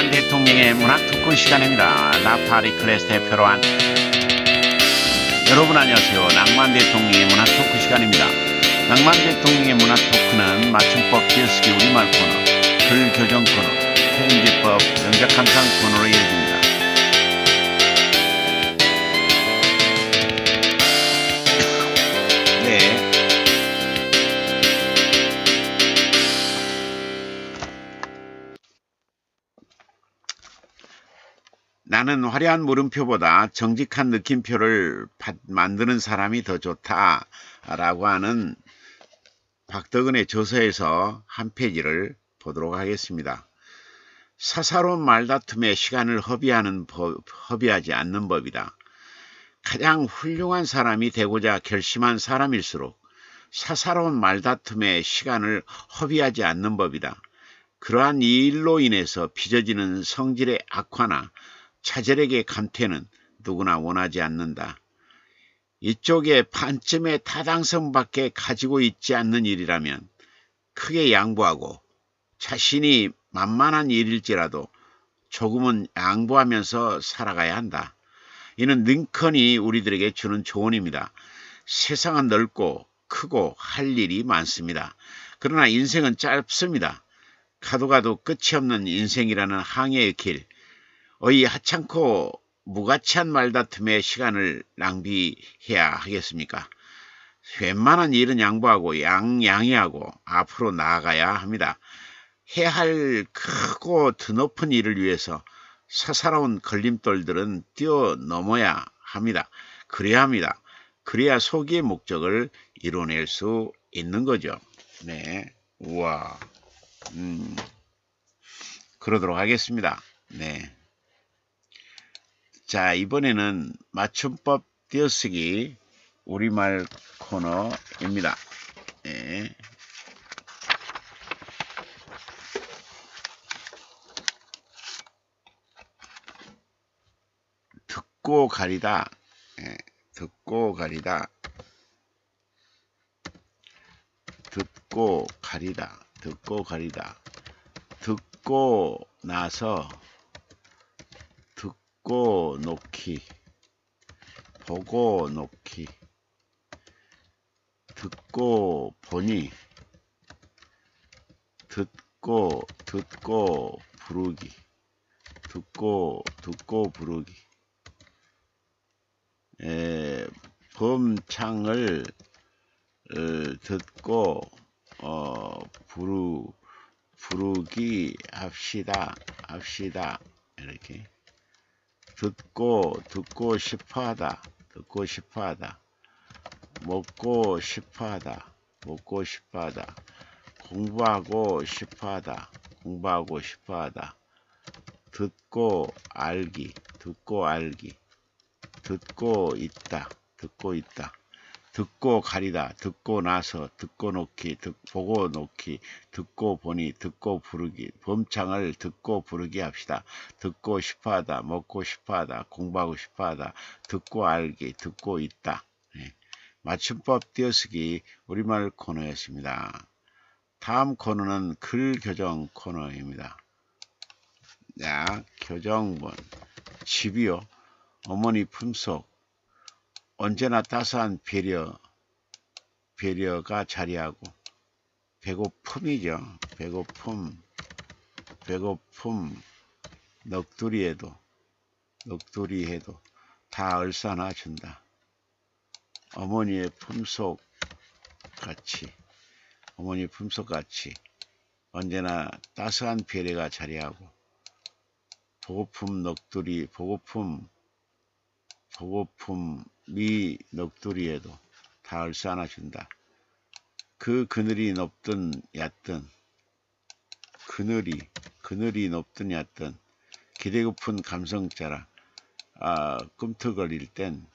낭만 대통령의 문학 토크 시간입니다. 나파리 클래스 대표로 한 여러분 안녕하세요. 낭만 대통령의 문학 토크 시간입니다. 낭만 대통령의 문학 토크는 맞춤법 띄어쓰기 우리말 코너, 글 교정 코너, 표현기법, 명작 감상 코너로 이어집니다. 네. 나는 화려한 물음표보다 정직한 느낌표를 만드는 사람이 더 좋다라고 하는 박덕은의 저서에서 한 페이지를 보도록 하겠습니다. 사사로운 말다툼에 시간을 허비하지 않는 법이다. 가장 훌륭한 사람이 되고자 결심한 사람일수록 사사로운 말다툼에 시간을 허비하지 않는 법이다. 그러한 이 일로 인해서 빚어지는 성질의 악화나 차절에게 감퇴는 누구나 원하지 않는다. 이쪽에 반쯤의 타당성밖에 가지고 있지 않는 일이라면 크게 양보하고 자신이 만만한 일일지라도 조금은 양보하면서 살아가야 한다. 이는 링컨이 우리들에게 주는 조언입니다. 세상은 넓고 크고 할 일이 많습니다. 그러나 인생은 짧습니다. 가도 가도 끝이 없는 인생이라는 항해의 길, 어이 하찮고 무가치한 말다툼에 시간을 낭비해야 하겠습니까? 웬만한 일은 양보하고 양해하고 앞으로 나아가야 합니다. 해야 할 크고 드높은 일을 위해서 사사로운 걸림돌들은 뛰어넘어야 합니다. 그래야 합니다. 그래야 소기의 목적을 이뤄낼 수 있는 거죠. 네, 우와, 그러도록 하겠습니다. 네. 자, 이번에는 맞춤법 띄어쓰기 우리말 코너입니다. 네. 듣고 가리다. 네. 듣고 가리다. 듣고 가리다. 듣고 가리다. 듣고 나서 듣고 놓기, 보고 놓기, 듣고 보니, 듣고 부르기, 듣고 부르기. 범창을 듣고 부르기 합시다 이렇게. 듣고 싶어하다, 먹고 싶어하다, 공부하고 싶어하다, 듣고 알기, 듣고 있다, 듣고 가리다, 듣고 나서, 듣고 놓기, 보고 놓기, 듣고 보니, 듣고 부르기, 범창을 듣고 부르기 합시다. 듣고 싶어하다, 먹고 싶어하다, 공부하고 싶어하다, 듣고 알기, 듣고 있다. 네. 맞춤법 띄어쓰기 우리말 코너였습니다. 다음 코너는 글 교정 코너입니다. 자, 교정본, 집이요, 어머니 품속, 언제나 따스한 배려가 자리하고, 배고픔이죠. 배고픔, 넋두리에도 다 얼싸나 준다. 어머니 품속 같이 언제나 따스한 배려가 자리하고, 보고픔이 넋두리에도 다 얼싸나 준다. 그 그늘이 높든 얕든, 그늘이 높든 얕든, 기대고픈 감성자라 꿈틀거릴 땐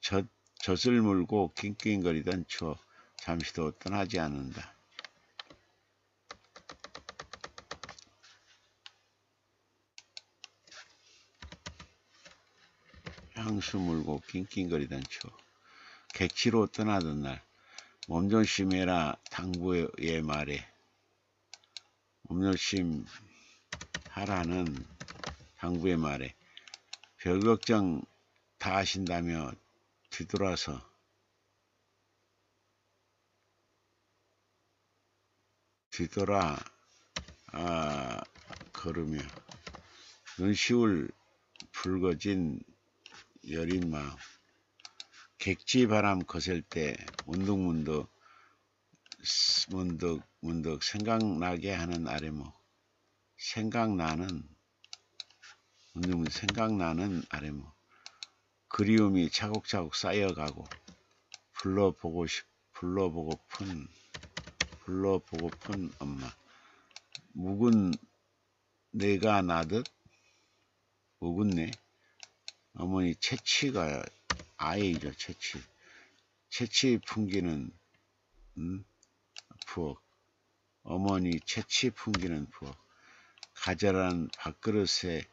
젖을 물고 낑낑거리던 추억 잠시도 떠나지 않는다. 향수 물고 낑낑거리던 추억, 객지로 떠나던 날, 몸조심해라 당부의 말에, 몸조심 하라는 당부의 말에 별 걱정 다 하신다며 뒤돌아서 걸으며 눈시울 붉어진 여린 마음, 객지 바람 거셀 때 문득문득 생각나게 하는 아래목, 문득문득 생각나는 아래목, 그리움이 차곡차곡 쌓여가고 불러보고픈 엄마, 묵은 내가 나듯 묵은내, 어머니 채취가 아이죠. 채취 풍기는 부엌, 어머니 채취 풍기는 부엌, 가절한 밥그릇에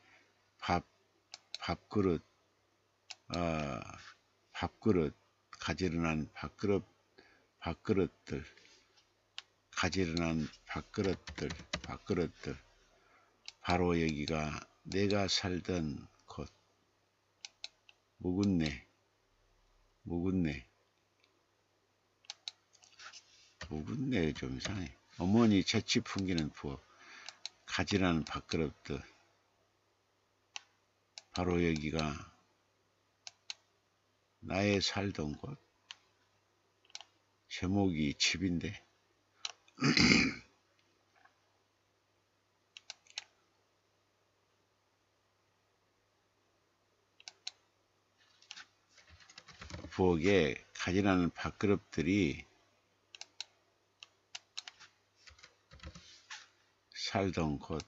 밥그릇 가지런한 밥그릇들, 바로 여기가 내가 살던 곳. 묵은내 좀 이상해. 어머니 채취 풍기는 부엌, 가지런한 밥그릇들, 바로 여기가 나의 살던 곳. 제목이 집인데 부엌에 가지런한 밥그릇들이 살던 곳.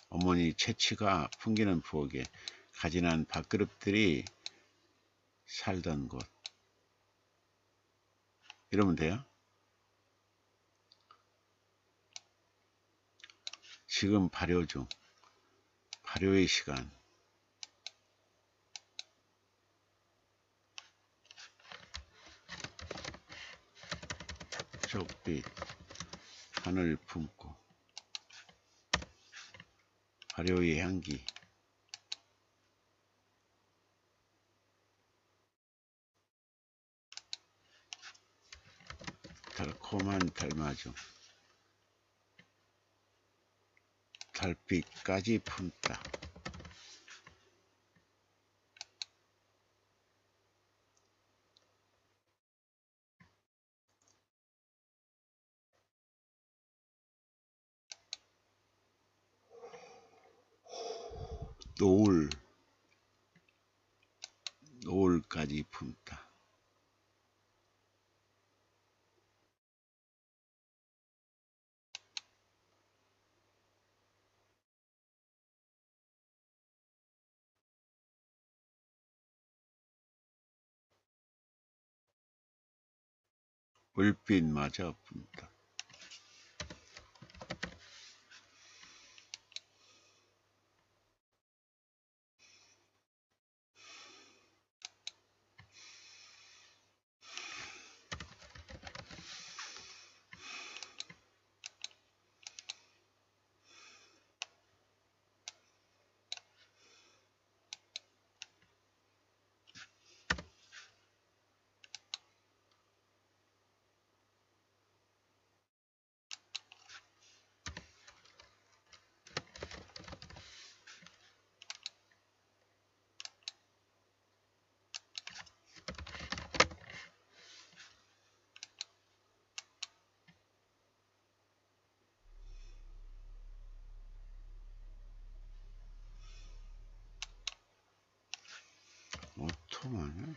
어머니 채취가 풍기는 부엌에 가지런한 밥그릇들이 살던 곳. 이러면 돼요. 지금 발효 중, 발효의 시간. 쪽빛 하늘 품고 발효의 향기. 달콤한 달마중 달빛까지 품다. 노을까지 품다. 물빛마저 품다. 오토만은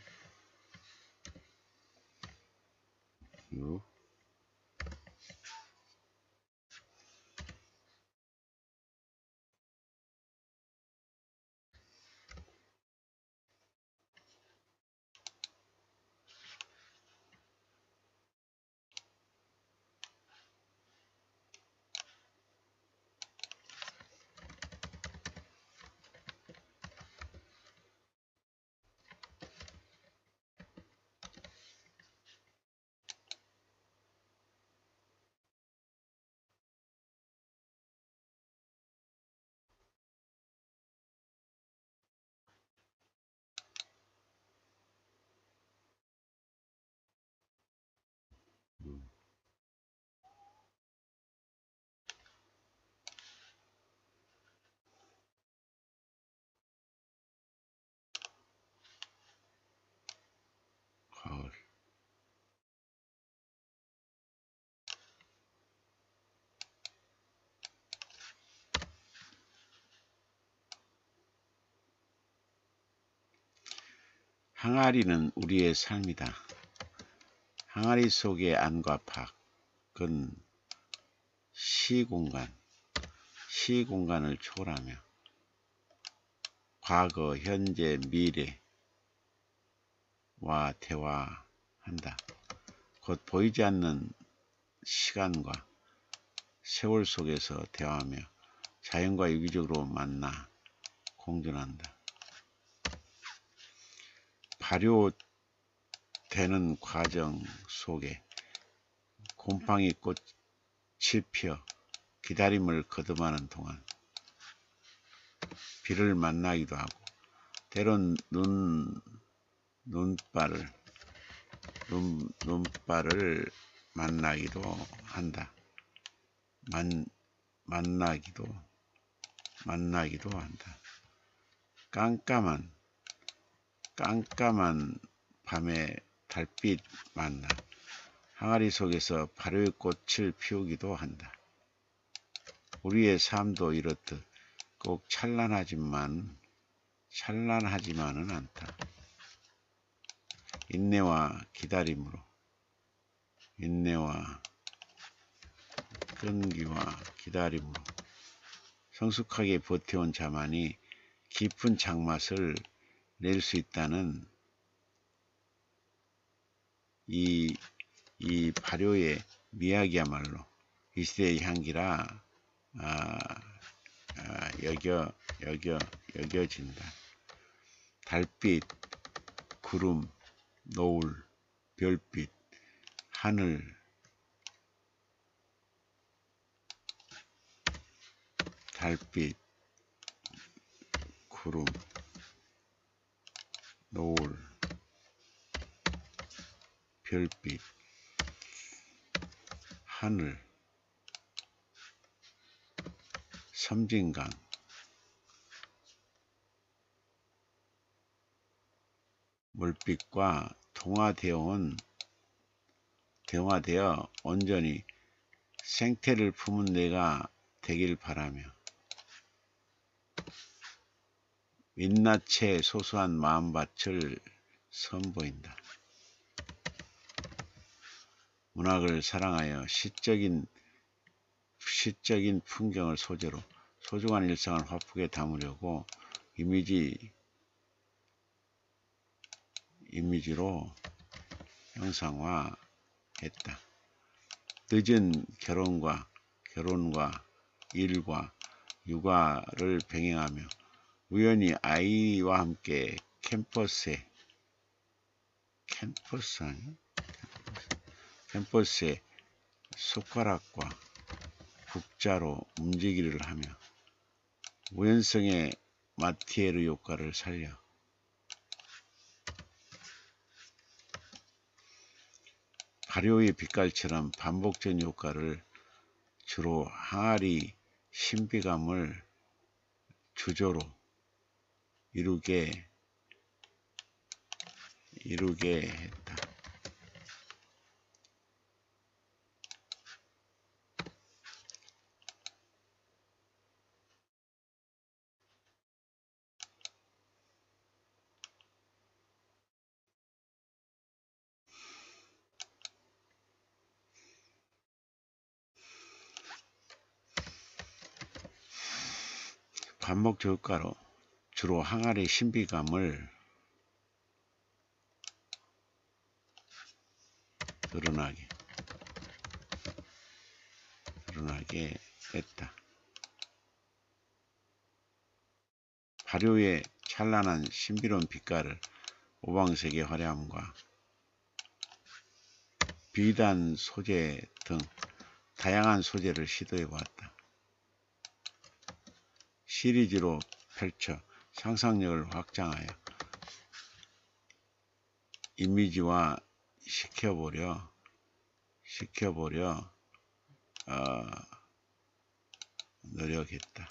요 항아리는 우리의 삶이다. 항아리 속의 안과 밖은 시공간을 초월하며 과거, 현재, 미래와 대화한다. 곧 보이지 않는 시간과 세월 속에서 대화하며 자연과 유기적으로 만나 공존한다. 발효되는 과정 속에 곰팡이 꽃이 피어 기다림을 거듭하는 동안 비를 만나기도 하고 때론 눈발을 만나기도 한다. 만나기도 한다. 깜깜한 밤에 달빛 만나 항아리 속에서 발효의 꽃을 피우기도 한다. 우리의 삶도 이렇듯 꼭 찬란하지만은 않다. 인내와 끈기와 기다림으로 성숙하게 버텨온 자만이 깊은 장맛을 낼 수 있다는 이 발효의 미학이야말로 이 시대의 향기라 여겨진다. 달빛, 구름, 노을, 별빛, 하늘, 달빛, 구름, 노을, 별빛, 하늘, 섬진강, 물빛과 동화되어 온전히 생태를 품은 내가 되길 바라며 민낯의 소소한 마음밭을 선보인다. 문학을 사랑하여 시적인 풍경을 소재로 소중한 일상을 화프게 담으려고 이미지로 형상화했다. 늦은 결혼과 일과 육아를 병행하며 우연히 아이와 함께 캠퍼스에 숟가락과 국자로 움직이기를 하며 우연성의 마티에르 효과를 살려 발효의 빛깔처럼 반복된 효과를 주로 항아리 신비감을 주조로 이루게 했다. 반복 효과로 주로 항아리 신비감을 드러나게 했다. 발효의 찬란한 신비로운 빛깔을 오방색의 화려함과 비단 소재 등 다양한 소재를 시도해 보았다. 시리즈로 펼쳐 상상력을 확장하여 이미지화 시켜보려 노력했다.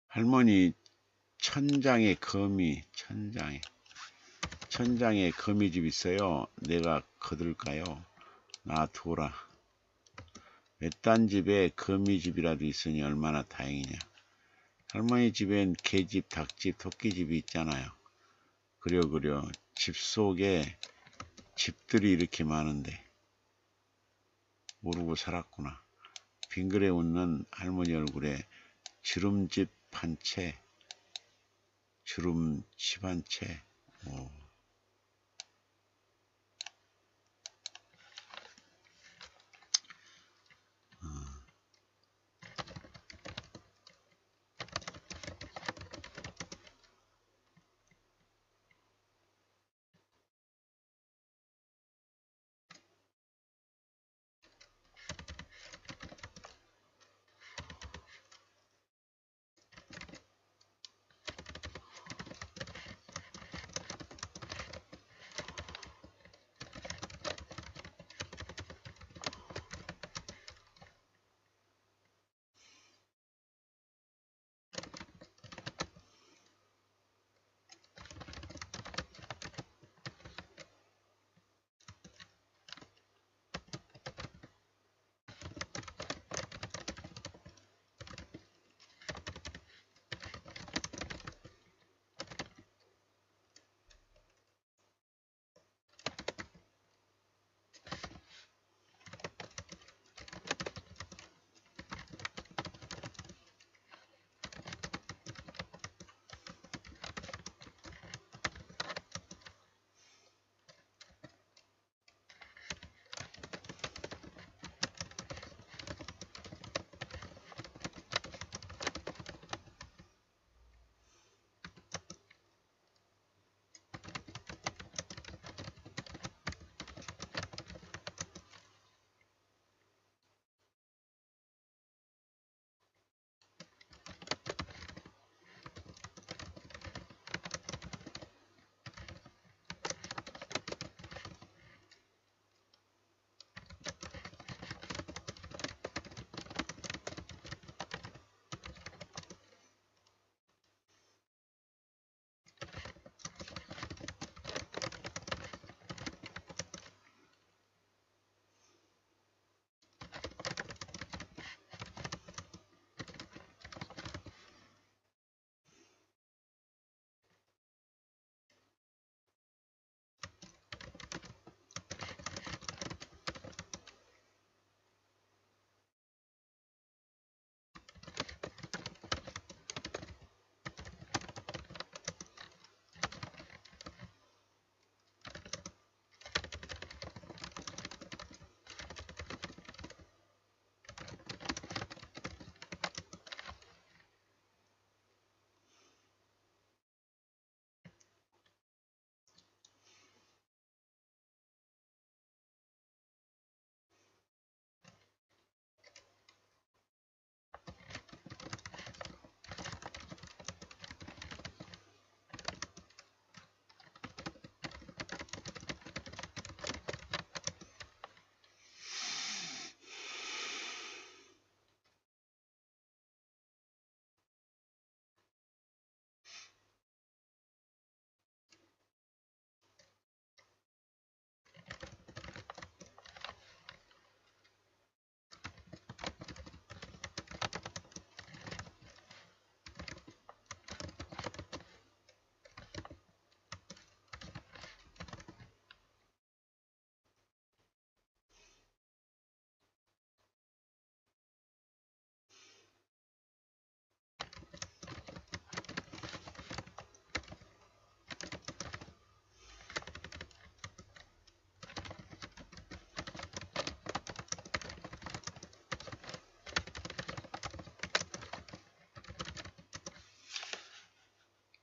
할머니 천장에 거미집 있어요. 내가 거둘까요? 놔둬라. 외딴 집에 거미집이라도 있으니 얼마나 다행이냐. 할머니 집엔 개집, 닭집, 토끼집이 있잖아요. 그려 집 속에 집들이 이렇게 많은데 모르고 살았구나. 빙그레 웃는 할머니 얼굴에 주름집 한 채. 오.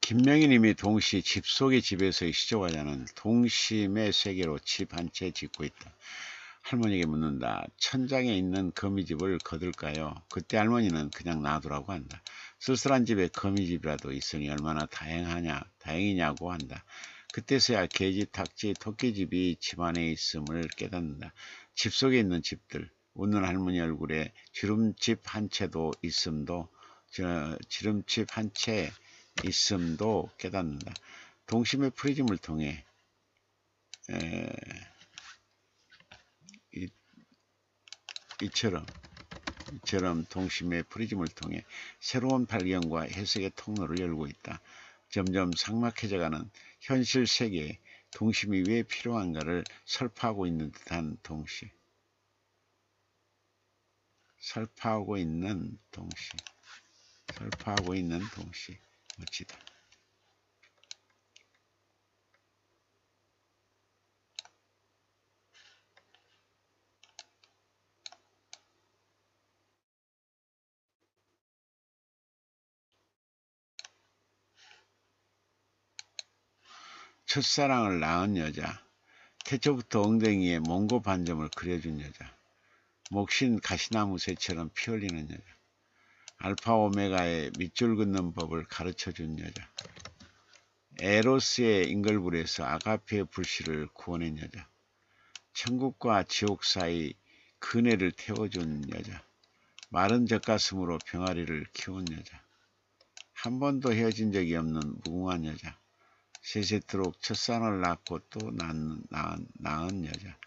김명희님이 동시 집 속의 집에서의 시조가자는 동심의 세계로 집 한 채 짓고 있다. 할머니에게 묻는다. 천장에 있는 거미집을 거둘까요? 그때 할머니는 그냥 놔두라고 한다. 쓸쓸한 집에 거미집이라도 있으니 얼마나 다행이냐고 한다. 그때서야 개집, 닭집, 토끼집이 집안에 있음을 깨닫는다. 집 속에 있는 집들, 웃는 할머니 얼굴에 주름집 한 채도 있음도 지름칩 한 채 있음도 깨닫는다. 동심의 프리즘을 통해 이처럼 동심의 프리즘을 통해 새로운 발견과 해석의 통로를 열고 있다. 점점 삭막해져가는 현실 세계에 동심이 왜 필요한가를 설파하고 있는 듯한 동시. 설파하고 있는 동시. 멋지다. 첫사랑을 낳은 여자. 태초부터 엉덩이에 몽고 반점을 그려준 여자. 목신 가시나무 새처럼 피어올리는 여자. 알파 오메가의 밑줄 긋는 법을 가르쳐준 여자. 에로스의 인걸불에서 아가페의 불씨를 구원한 여자. 천국과 지옥 사이 그네를 태워준 여자. 마른 젖가슴으로 병아리를 키운 여자. 한 번도 헤어진 적이 없는 무궁한 여자. 세세토록 첫사랑을 낳고 또 낳은 여자.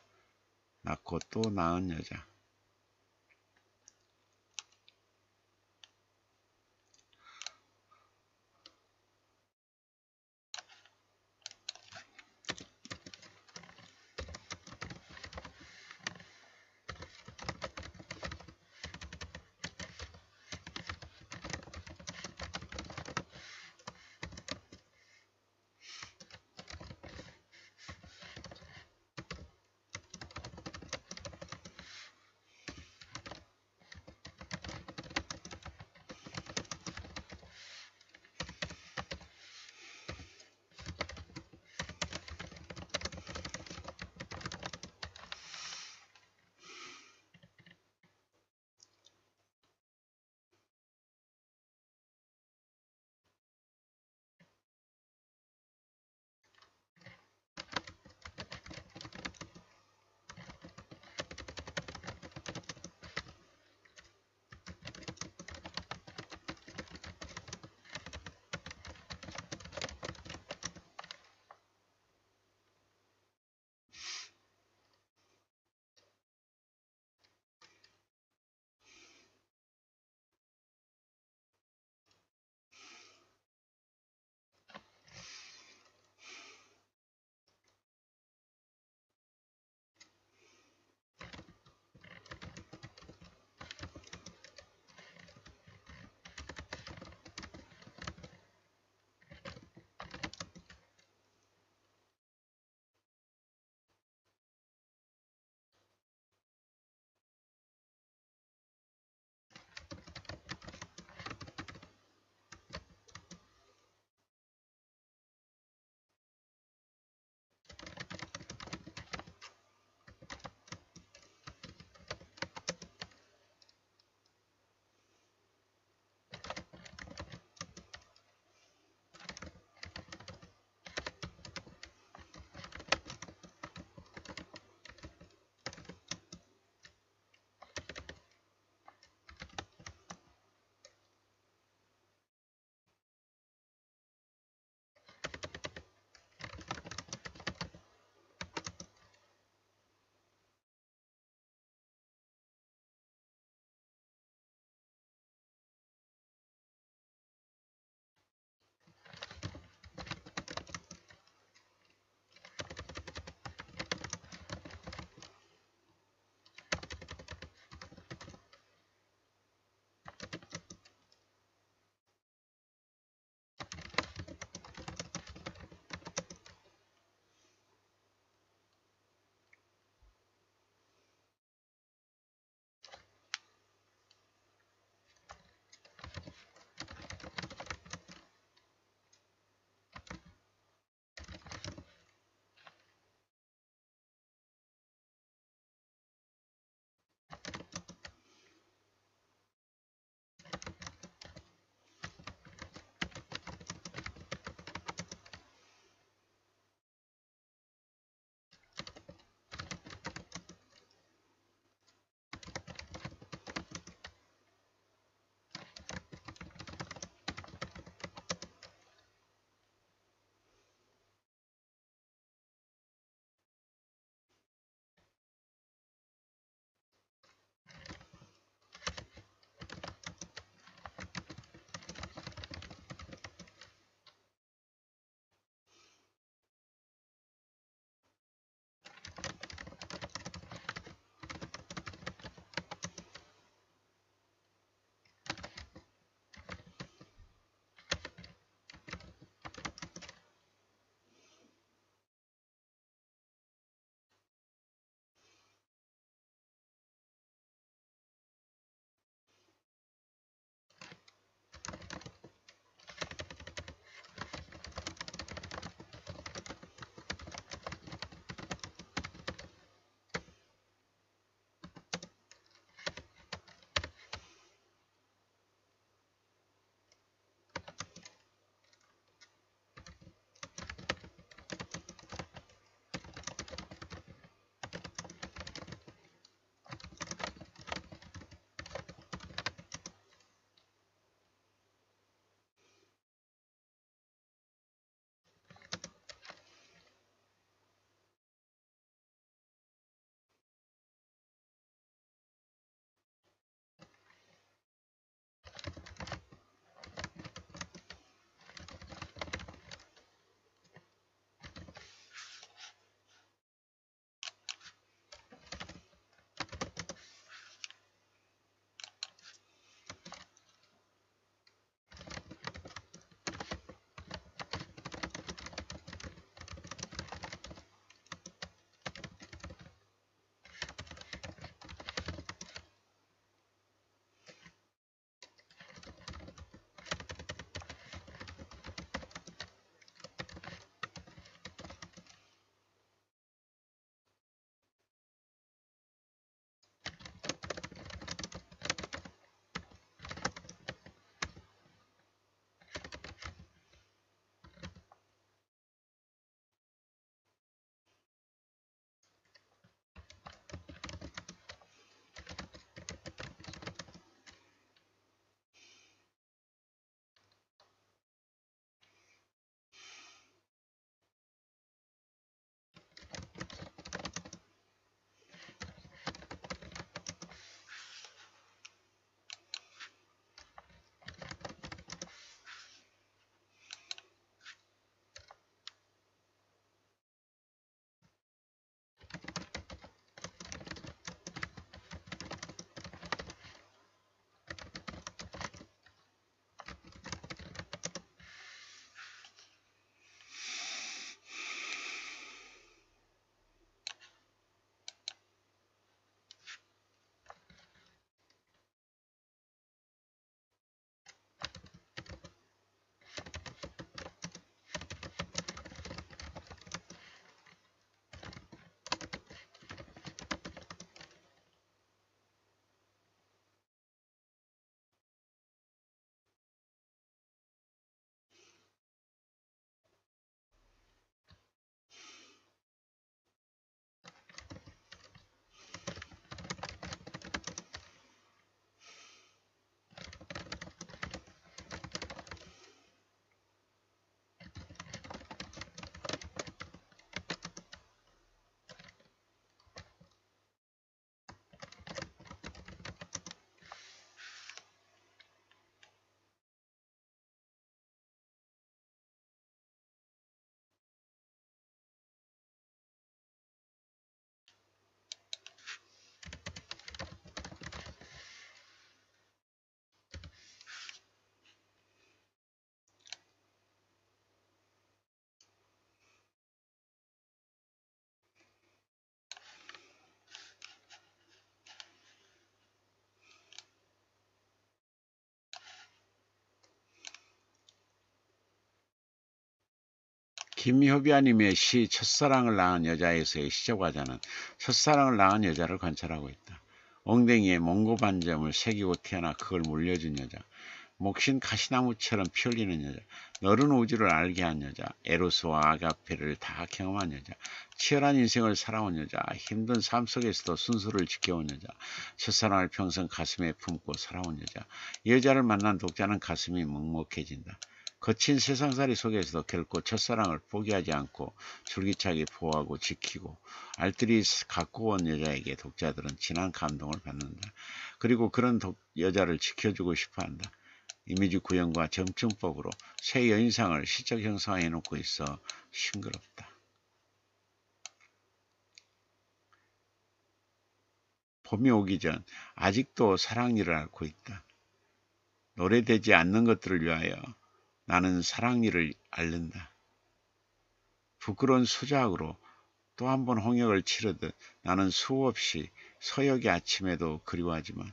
김효비아님의 시 첫사랑을 낳은 여자에서의 시적화자는 첫사랑을 낳은 여자를 관찰하고 있다. 엉덩이에 몽고 반점을 새기고 태어나 그걸 물려준 여자, 목신 가시나무처럼 피어올리는 여자, 너른 우주를 알게 한 여자, 에로스와 아가페를 다 경험한 여자, 치열한 인생을 살아온 여자, 힘든 삶 속에서도 순수를 지켜온 여자, 첫사랑을 평생 가슴에 품고 살아온 여자. 이 여자를 만난 독자는 가슴이 먹먹해진다. 거친 세상살이 속에서도 결코 첫사랑을 포기하지 않고 줄기차게 보호하고 지키고 알뜰히 갖고 온 여자에게 독자들은 진한 감동을 받는다. 그리고 그런 여자를 지켜주고 싶어한다. 이미지 구현과 점층법으로 새 여인상을 시적 형상화해 놓고 있어 싱그럽다. 봄이 오기 전 아직도 사랑 일을 앓고 있다. 노래되지 않는 것들을 위하여 나는 사랑 일을 앓는다. 부끄러운 수작으로 또 한 번 홍역을 치르듯 나는 수없이 서역의 아침에도 그리워하지만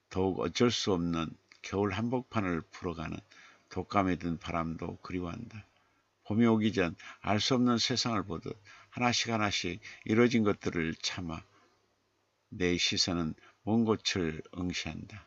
더욱 어쩔 수 없는 겨울 한복판을 풀어가는 독감에 든 바람도 그리워한다. 봄이 오기 전 알 수 없는 세상을 보듯 하나씩 하나씩 이루어진 것들을 참아 내 시선은 먼 곳을 응시한다.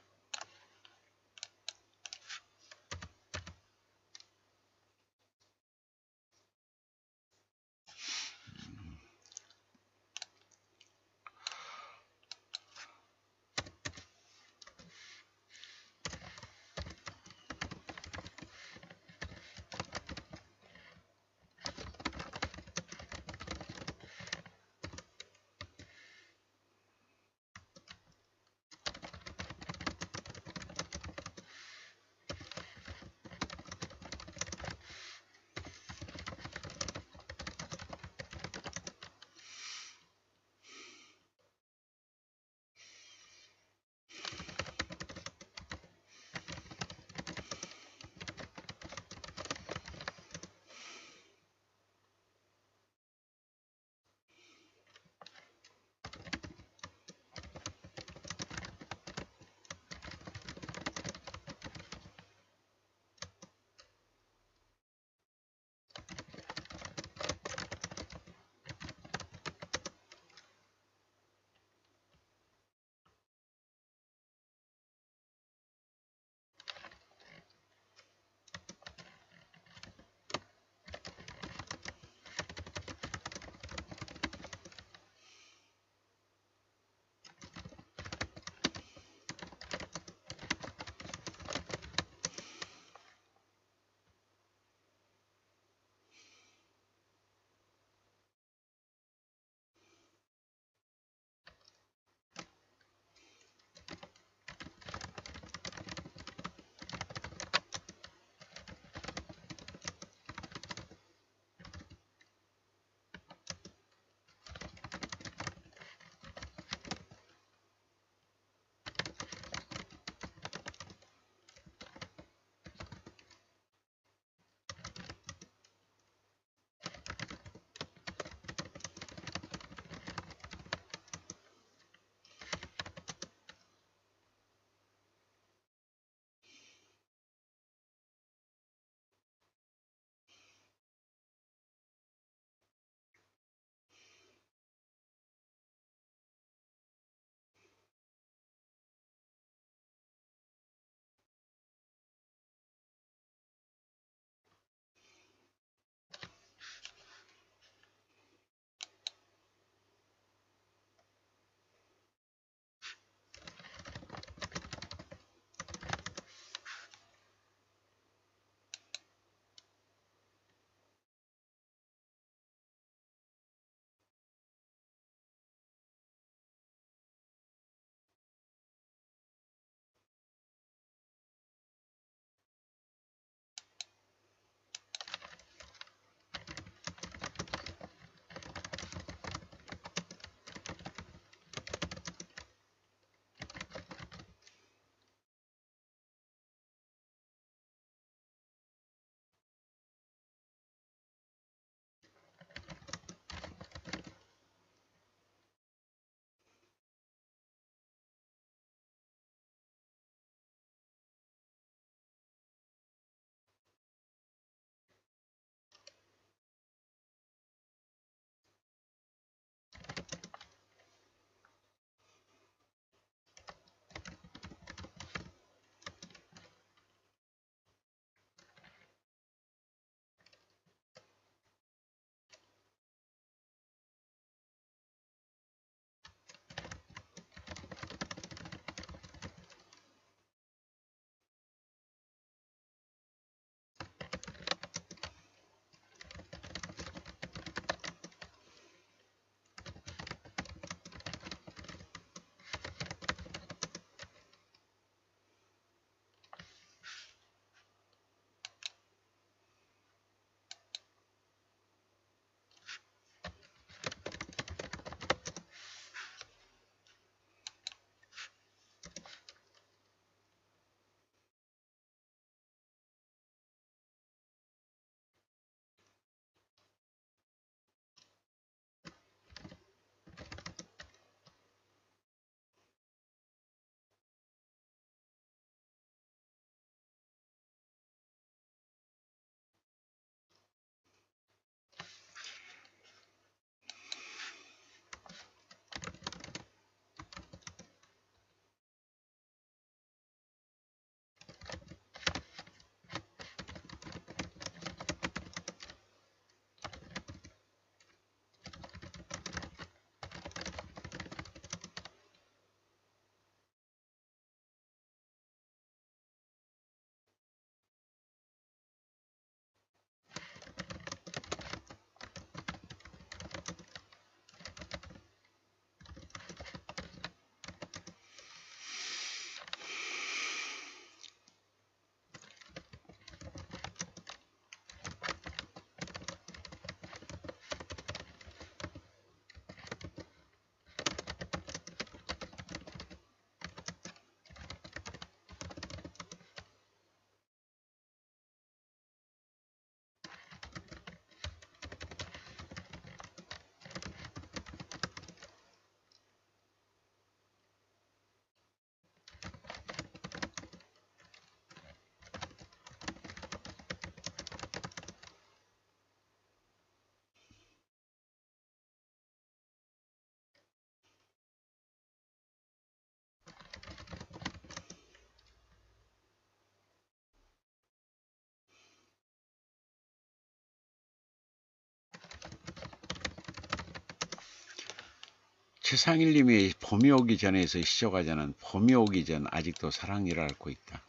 최상일님이 봄이 오기 전에서 시조가자는 봄이 오기 전 아직도 사랑이라 앓고 있다.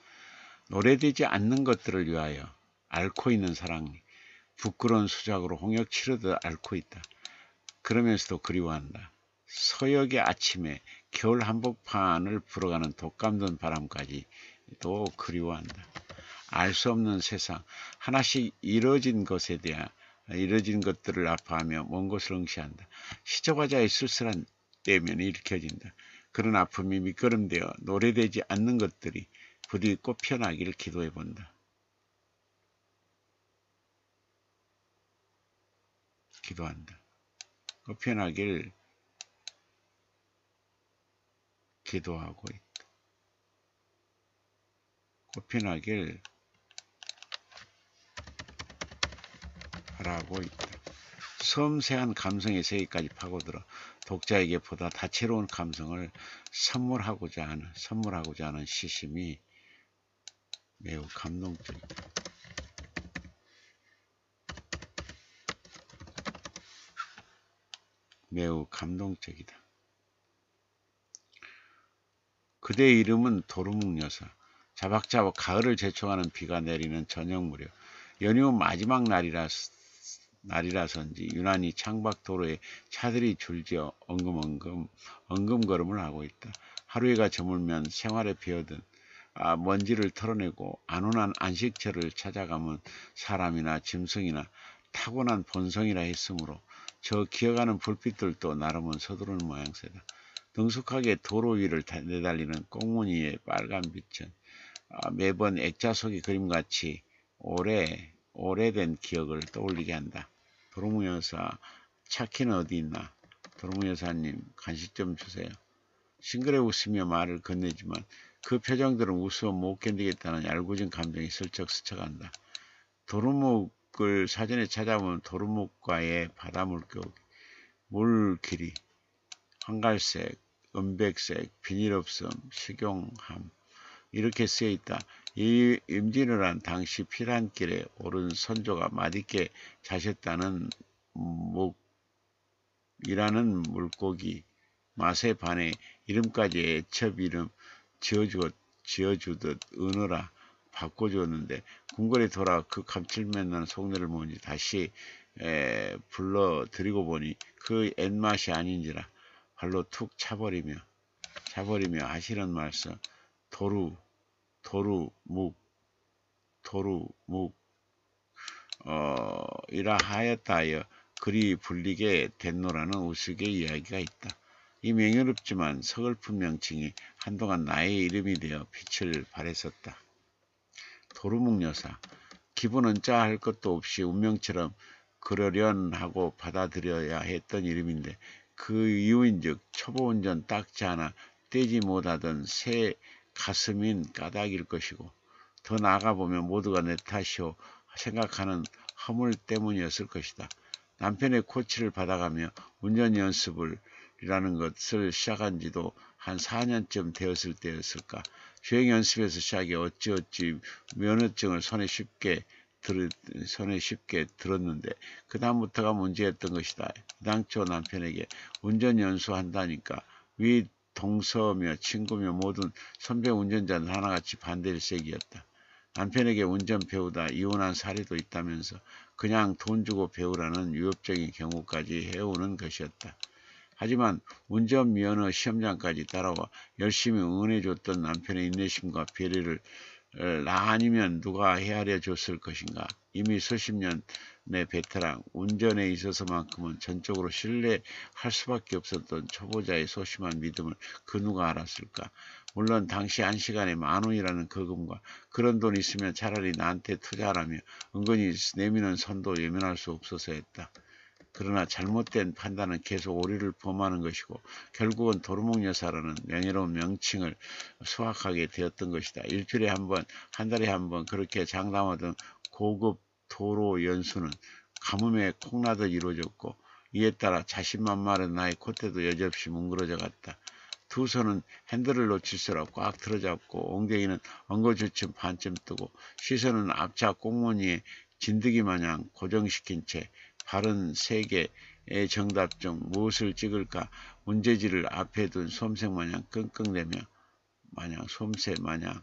노래되지 않는 것들을 위하여 앓고 있는 사랑이 부끄러운 수작으로 홍역 치르듯 앓고 있다. 그러면서도 그리워한다. 서역의 아침에 겨울 한복판을 불어가는 독감든 바람까지도 그리워한다. 알 수 없는 세상, 하나씩 이뤄진 것에 대한 이뤄진 것들을 아파하며 먼 곳을 응시한다. 시조과자의 쓸쓸한 내면이 일으켜진다. 그런 아픔이 밑거름되어 노래되지 않는 것들이 부디 꽃 피어나기를 기도해본다. 기도한다. 꽃 피어나기를 기도하고 있다. 꽃 피어나기를 바라고 있다. 섬세한 감성의 세계까지 파고들어 독자에게 보다 다채로운 감성을 선물하고자 하는 시심이 매우 감동적이다. 매우 감동적이다. 그대의 이름은 도루묵 여사. 자박자박 가을을 제촉하는 비가 내리는 저녁 무렵 연휴 마지막 날이라서인지 유난히 창밖 도로에 차들이 줄지어 엉금걸음을 하고 있다. 하루해가 저물면 생활에 배어든 먼지를 털어내고 안온한 안식처를 찾아가면 사람이나 짐승이나 타고난 본성이라 했으므로 저 기어가는 불빛들도 나름은 서두르는 모양새다. 능숙하게 도로 위를 내달리는 꽁무니의 빨간 빛은 매번 액자 속의 그림같이 오래된 기억을 떠올리게 한다. 도루묵 여사, 차키는 어디 있나? 도루묵 여사님, 간식 좀 주세요. 싱그레 웃으며 말을 건네지만 그 표정들은 웃어 못 견디겠다는 얄궂은 감정이 슬쩍 스쳐간다. 도루묵을 사전에 찾아보면 도루묵과의 바다 물길이 황갈색, 은백색, 비닐없음, 식용함 이렇게 쓰여있다. 이 임진왜란 당시 피란길에 오른 선조가 맛있게 자셨다는 이라는 물고기 맛에 반해 이름까지 애첩 이름 지어주듯 은어라 바꿔주었는데 궁궐에 돌아 그 감칠맛난 속내를 보니 다시 불러드리고 보니 그 옛맛이 아닌지라 발로 툭 차버리며 하시는 말씀 도루묵 이라 하였다 하여 그리 불리게 됐노라는 우스개 이야기가 있다. 이 명예롭지만 서글픈 명칭이 한동안 나의 이름이 되어 빛을 발했었다. 도루묵 여사, 기분은 짜할 것도 없이 운명처럼 그러련하고 받아들여야 했던 이름인데 그 이유인즉 초보 운전 딱지 하나 떼지 못하던 새 가슴인 까닭일 것이고 더 나아가보면 모두가 내 탓이오 생각하는 허물 때문이었을 것이다. 남편의 코치를 받아가며 운전 연습을 이라는 것을 시작한 지도 한 4년쯤 되었을 때였을까. 주행 연습에서 시작해 어찌어찌 면허증을 손에 쉽게 들었는데 그 다음부터가 문제였던 것이다. 당초 남편에게 운전 연수한다니까 위 동서며 친구며 모든 선배 운전자는 하나같이 반대일색이었다. 남편에게 운전 배우다 이혼한 사례도 있다면서 그냥 돈 주고 배우라는 위협적인 경우까지 해오는 것이었다. 하지만 운전면허 시험장까지 따라와 열심히 응원해줬던 남편의 인내심과 배려를 나 아니면 누가 헤아려 줬을 것인가. 이미 수십 년의 베테랑 운전에 있어서만큼은 전적으로 신뢰할 수밖에 없었던 초보자의 소심한 믿음을 그 누가 알았을까. 물론 당시 1시간에 10,000원이라는 거금과 그런 돈 있으면 차라리 나한테 투자하라며 은근히 내미는 선도 외면할 수 없어서였다. 그러나 잘못된 판단은 계속 오류를 범하는 것이고 결국은 도루묵 여사라는 명예로운 명칭을 수확하게 되었던 것이다. 일주일에 한 번, 한 달에 한 번 그렇게 장담하던 고급 도로 연수는 가뭄에 콩나듯 이루어졌고 이에 따라 자신만만한 나의 콧대도 여지없이 뭉그러져 갔다. 두 손은 핸들을 놓칠수록 꽉 틀어잡고 엉덩이는 엉거주춤 반쯤 뜨고 시선은 앞차 꽁무니에 진드기 마냥 고정시킨 채 바른 세 개의 정답 중 무엇을 찍을까 문제지를 앞에 둔 솜색마냥 끙끙대며 솜색마냥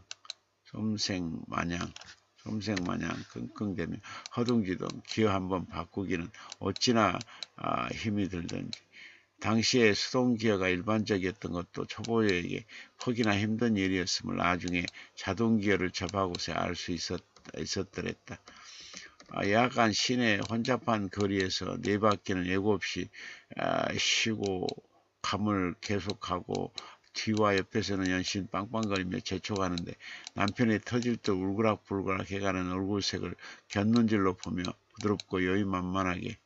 끙끙대며 허둥지둥 기어 한번 바꾸기는 어찌나 힘이 들던지. 당시에 수동기어가 일반적이었던 것도 초보자에게 퍽이나 힘든 일이었음을 나중에 자동기어를 접하고서 알 수 있었더랬다. 약간 시내 혼잡한 거리에서 네 바퀴는 예고 없이 쉬고 감을 계속하고 뒤와 옆에서는 연신 빵빵거리며 재촉하는데 남편이 터질 듯 울그락불그락 해가는 얼굴색을 곁눈질로 보며 부드럽고 여유만만하게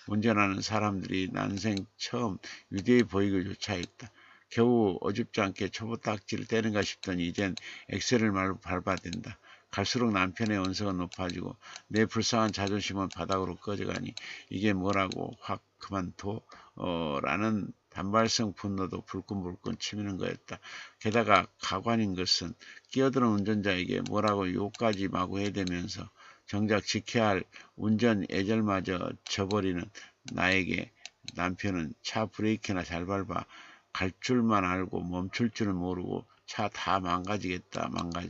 운전하는 사람들이 난생 처음 위대해 보이기조차 했다. 겨우 어줍지 않게 초보 딱지를 떼는가 싶더니 이젠 엑셀을 밟아댄다. 갈수록 남편의 언성은 높아지고 내 불쌍한 자존심은 바닥으로 꺼져가니 이게 뭐라고 확 그만둬 라는 단발성 분노도 불끈불끈 치미는 거였다. 게다가 가관인 것은 끼어드는 운전자에게 뭐라고 욕까지 마구 해대면서 정작 지켜야 할 운전 예절마저 저버리는 나에게 남편은 차 브레이크나 잘 밟아 갈 줄만 알고 멈출 줄은 모르고 차 다 망가지겠다 망가져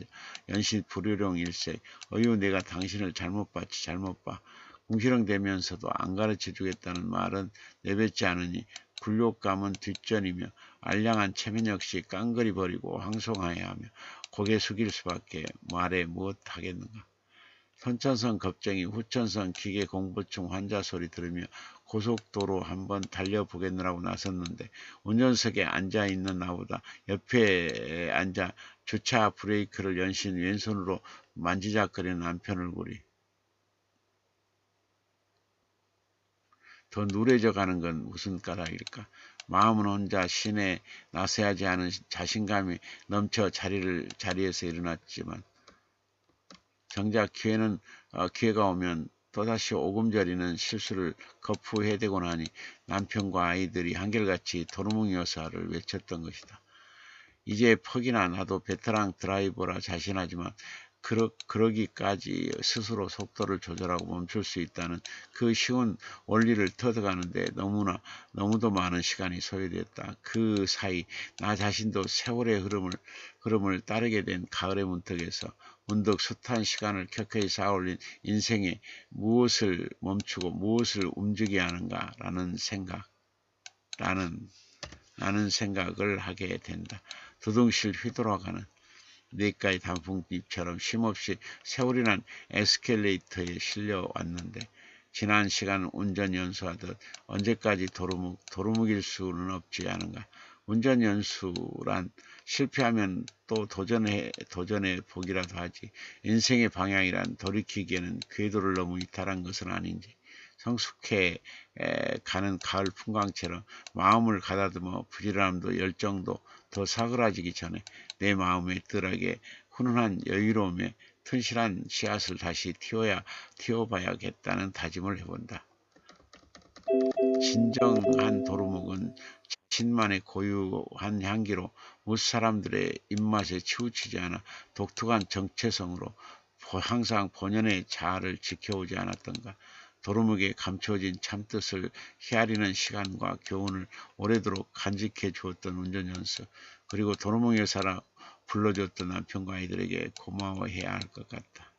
연신 불효령 일색 어휴 내가 당신을 잘못 봤지 잘못 봐 궁시렁대면서도 안 가르쳐 주겠다는 말은 내뱉지 않으니 굴욕감은 뒷전이며 알량한 체면 역시 깡그리 버리고 황송하여 하며 고개 숙일 수밖에 말에 무엇하겠는가. 선천성 겁쟁이 후천성 기계 공부증 환자 소리 들으며 고속도로 한번 달려보겠느라고 나섰는데 운전석에 앉아있는 나보다 옆에 앉아 주차 브레이크를 연신 왼손으로 만지작거리는 남편 얼굴이 더 누래져 가는 건 무슨 까닭일까. 마음은 혼자 시내 나서야지 하는 자신감이 넘쳐 자리에서 일어났지만 정작 기회가 오면 또다시 오금저리는 실수를 거푸해대고 나니 남편과 아이들이 한결같이 도루묵 여사를 외쳤던 것이다. 이제 퍽이나 나도 베테랑 드라이버라 자신하지만 그러기까지 스스로 속도를 조절하고 멈출 수 있다는 그 쉬운 원리를 터득하는데 너무도 많은 시간이 소요됐다. 그 사이 나 자신도 세월의 흐름을 따르게 된 가을의 문턱에서 문득 숱한 시간을 켜켜이 쌓아올린 인생에 무엇을 멈추고 무엇을 움직여야 하는가라는 생각을 하게 된다. 두둥실 휘돌아가는 냇가의 단풍잎처럼 쉼없이 세월이란 에스컬레이터에 실려왔는데 지난 시간 운전 연수하듯 언제까지 도루묵일 수는 없지 않은가. 운전 연수란 실패하면 또 도전해 보기라도 하지. 인생의 방향이란 돌이키기에는 궤도를 너무 이탈한 것은 아닌지. 성숙해 가는 가을 풍광처럼 마음을 가다듬어 부지런함도 열정도 더 사그라지기 전에 내 마음의 뜰하게 훈훈한 여유로움에 튼실한 씨앗을 다시 틔워봐야겠다는 다짐을 해본다. 진정한 도루묵은 자신만의 고유한 향기로 무사람들의 입맛에 치우치지 않아 독특한 정체성으로 항상 본연의 자아를 지켜오지 않았던가. 도루묵에 감추어진 참뜻을 헤아리는 시간과 교훈을 오래도록 간직해 주었던 운전연수, 그리고 도루묵 여사라 불러줬던 남편과 아이들에게 고마워해야 할 것 같다.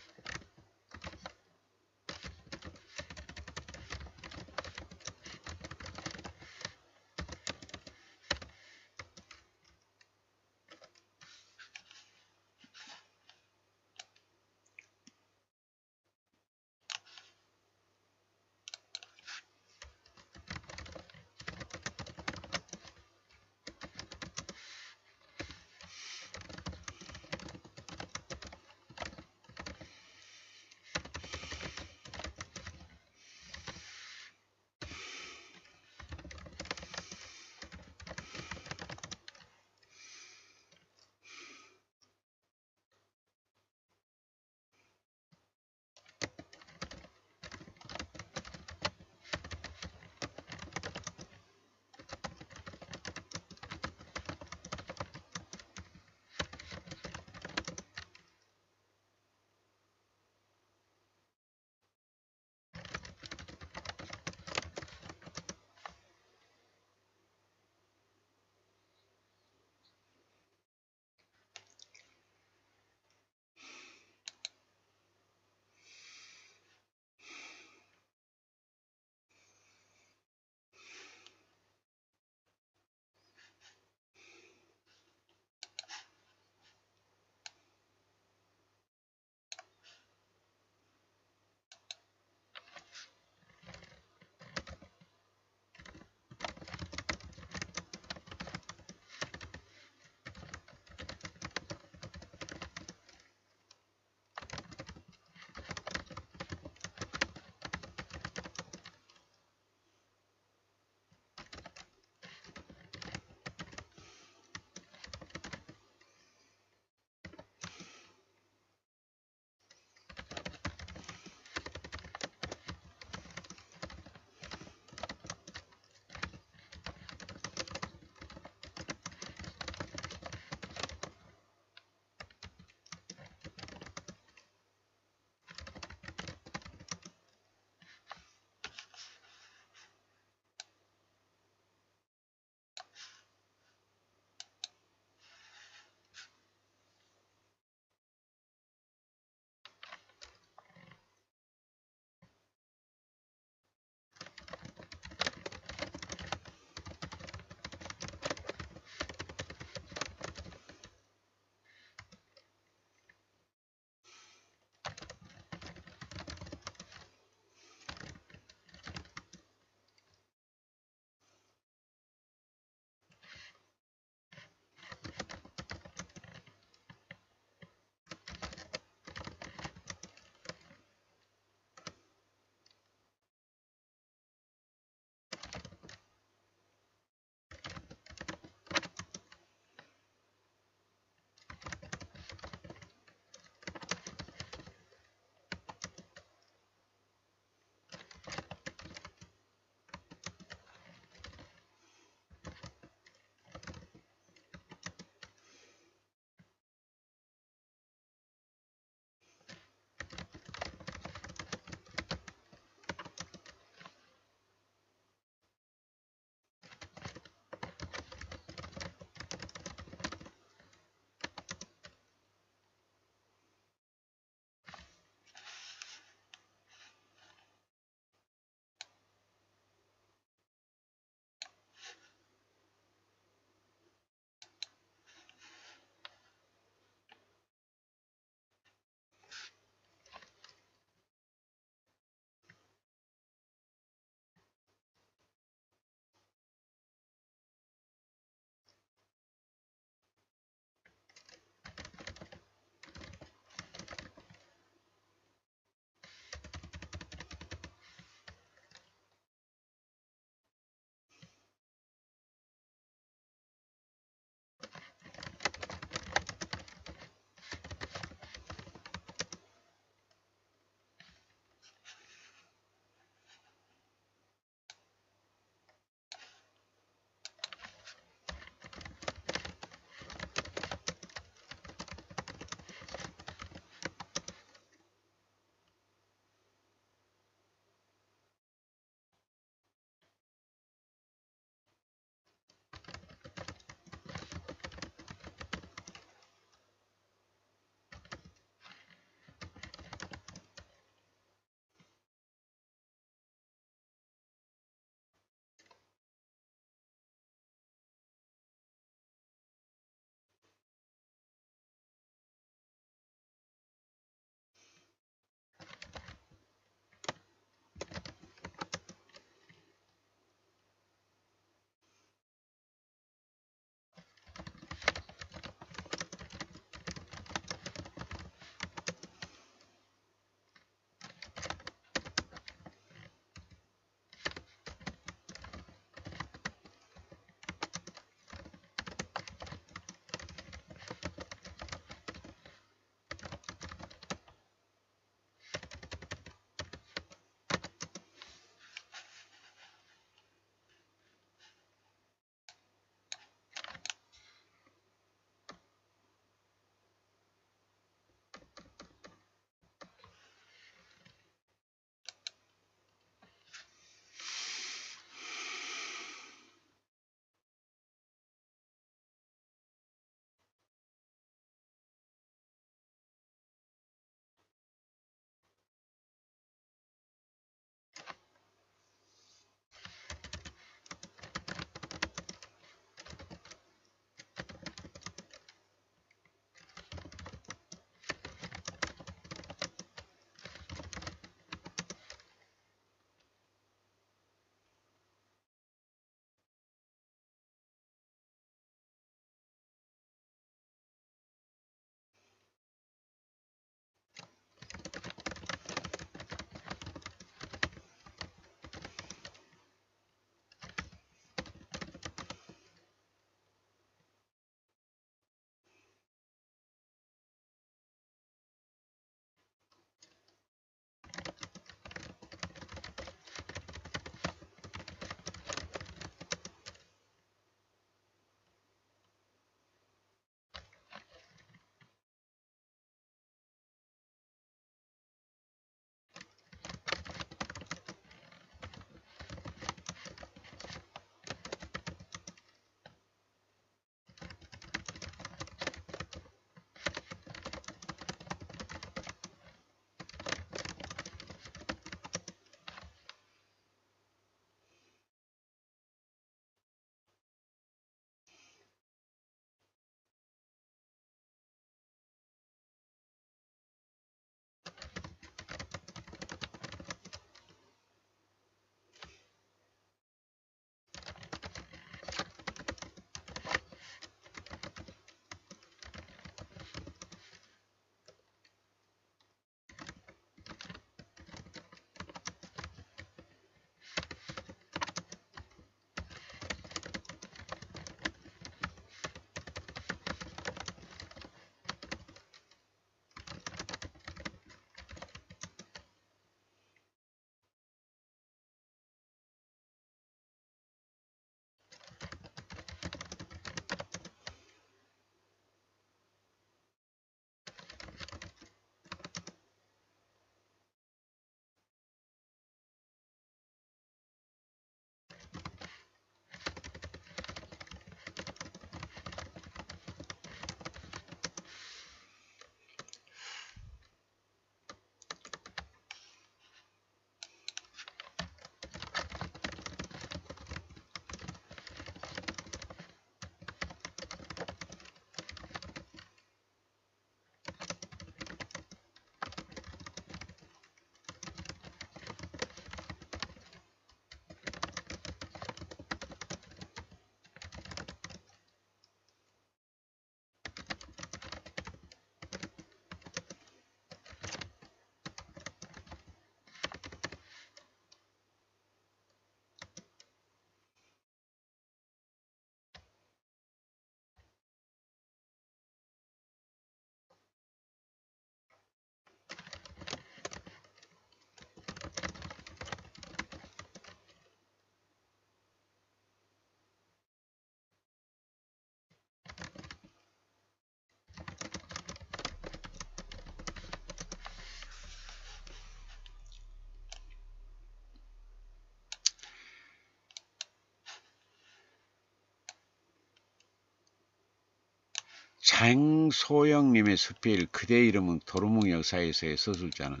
장소영님의 숲일 그대 이름은 도루묵 여사에서의 서술자는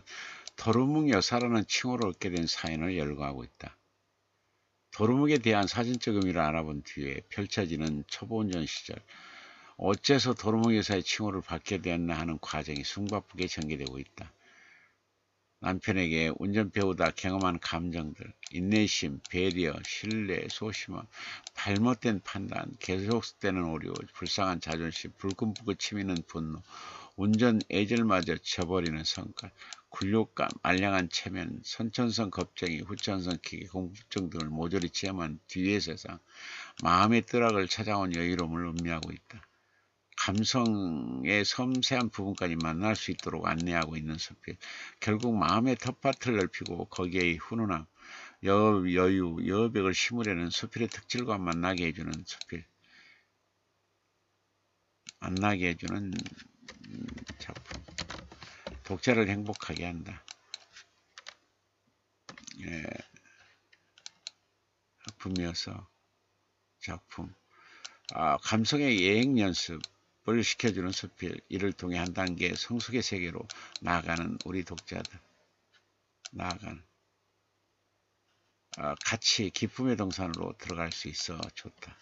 도루묵 여사라는 칭호를 얻게 된 사연을 열거하고 있다. 도루묵에 대한 사진적 의미를 알아본 뒤에 펼쳐지는 초보 운전 시절 어째서 도루묵 여사의 칭호를 받게 되었나 하는 과정이 숨가쁘게 전개되고 있다. 남편에게 운전 배우다 경험한 감정들, 인내심, 배려, 신뢰, 소심함, 잘못된 판단, 계속되는 오류, 불쌍한 자존심, 불끈불끈 치미는 분노, 운전 애절마저 저버리는 성깔, 굴욕감, 알량한 체면, 선천성 겁쟁이, 후천성 기계, 공포증 등을 모조리 체험한 뒤의 세상, 마음의 뜨락을 찾아온 여유로움을 의미하고 있다. 감성의 섬세한 부분까지 만날 수 있도록 안내하고 있는 서필. 결국 마음의 텃밭을 넓히고 거기에 훈훈함, 여유, 여백을 심으려는 서필의 특질과 만나게 해주는 서필. 만나게 해주는 작품. 독자를 행복하게 한다. 예, 작품이어서 작품. 감성의 예행 연습을 시켜주는 서필. 이를 통해 한 단계 성숙의 세계로 나아가는 우리 독자들. 같이 기쁨의 동산으로 들어갈 수 있어 좋다.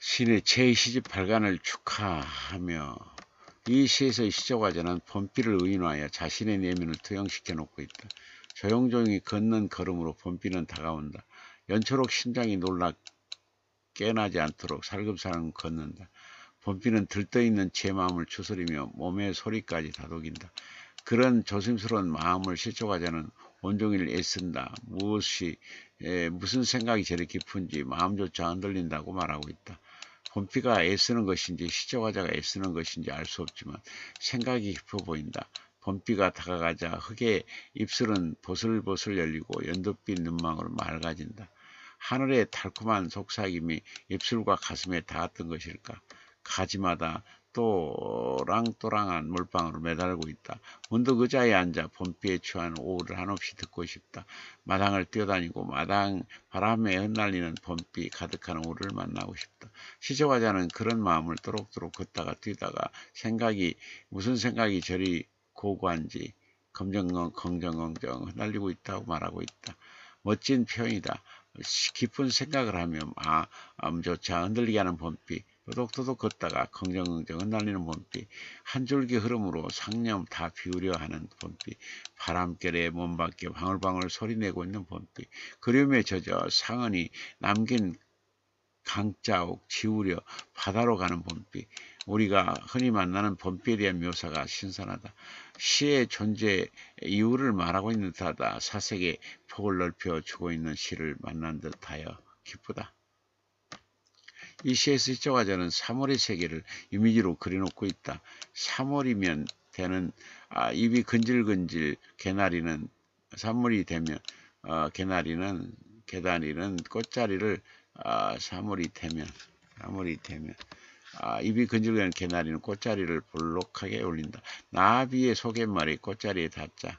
시의 제2시집 발간을 축하하며 이 시에서의 시조과제는 범비를 의인화하여 자신의 내면을 투영시켜 놓고 있다. 조용조용히 걷는 걸음으로 범비는 다가온다. 연초록 심장이 놀라 깨나지 않도록 살금살금 걷는다. 범비는 들떠있는 제 마음을 추스리며 몸의 소리까지 다독인다. 그런 조심스러운 마음을 시조과제는 온종일 애쓴다. 무슨 생각이 저리 깊은지 마음조차 흔들린다고 말하고 있다. 범피가 애쓰는 것인지 시조과자가 애쓰는 것인지 알 수 없지만 생각이 깊어 보인다. 범피가 다가가자 흙의 입술은 보슬보슬 열리고 연두빛 눈망울로 맑아진다. 하늘의 달콤한 속삭임이 입술과 가슴에 닿았던 것일까. 가지마다 또랑또랑한 물방울을 매달고 있다. 문득 의자에 앉아 봄비에 취한 오후를 한없이 듣고 싶다. 마당을 뛰어다니고 마당 바람에 흩날리는 봄비 가득한 오후를 만나고 싶다. 시조과자는 그런 마음을 또록또록 걷다가 뛰다가 무슨 생각이 저리 고고한지 긍정긍정 흩날리고 있다고 말하고 있다. 멋진 표현이다. 깊은 생각을 하며 마음조차 흔들리게 하는 봄비. 또독또독 걷다가 긍정긍정 흩날리는 봄비. 한 줄기 흐름으로 상념 다 비우려 하는 봄비. 바람결에 몸밖에 방울방울 소리내고 있는 봄비. 그리움에 젖어 상은이 남긴 강자옥 지우려 바다로 가는 봄비. 우리가 흔히 만나는 봄비에 대한 묘사가 신선하다. 시의 존재 이유를 말하고 있는 듯하다. 사색의 폭을 넓혀 주고 있는 시를 만난 듯하여 기쁘다. 이 시에서 시조과자는 3월의 세계를 이미지로 그려놓고 있다. 3월이면 되는 입이 근질근질 개나리는 3월이 되면 개나리는 꽃자리를 3월이 되면 입이 근질거리는 개나리는 꽃자리를 볼록하게 올린다. 나비의 소갯말이 꽃자리에 닿자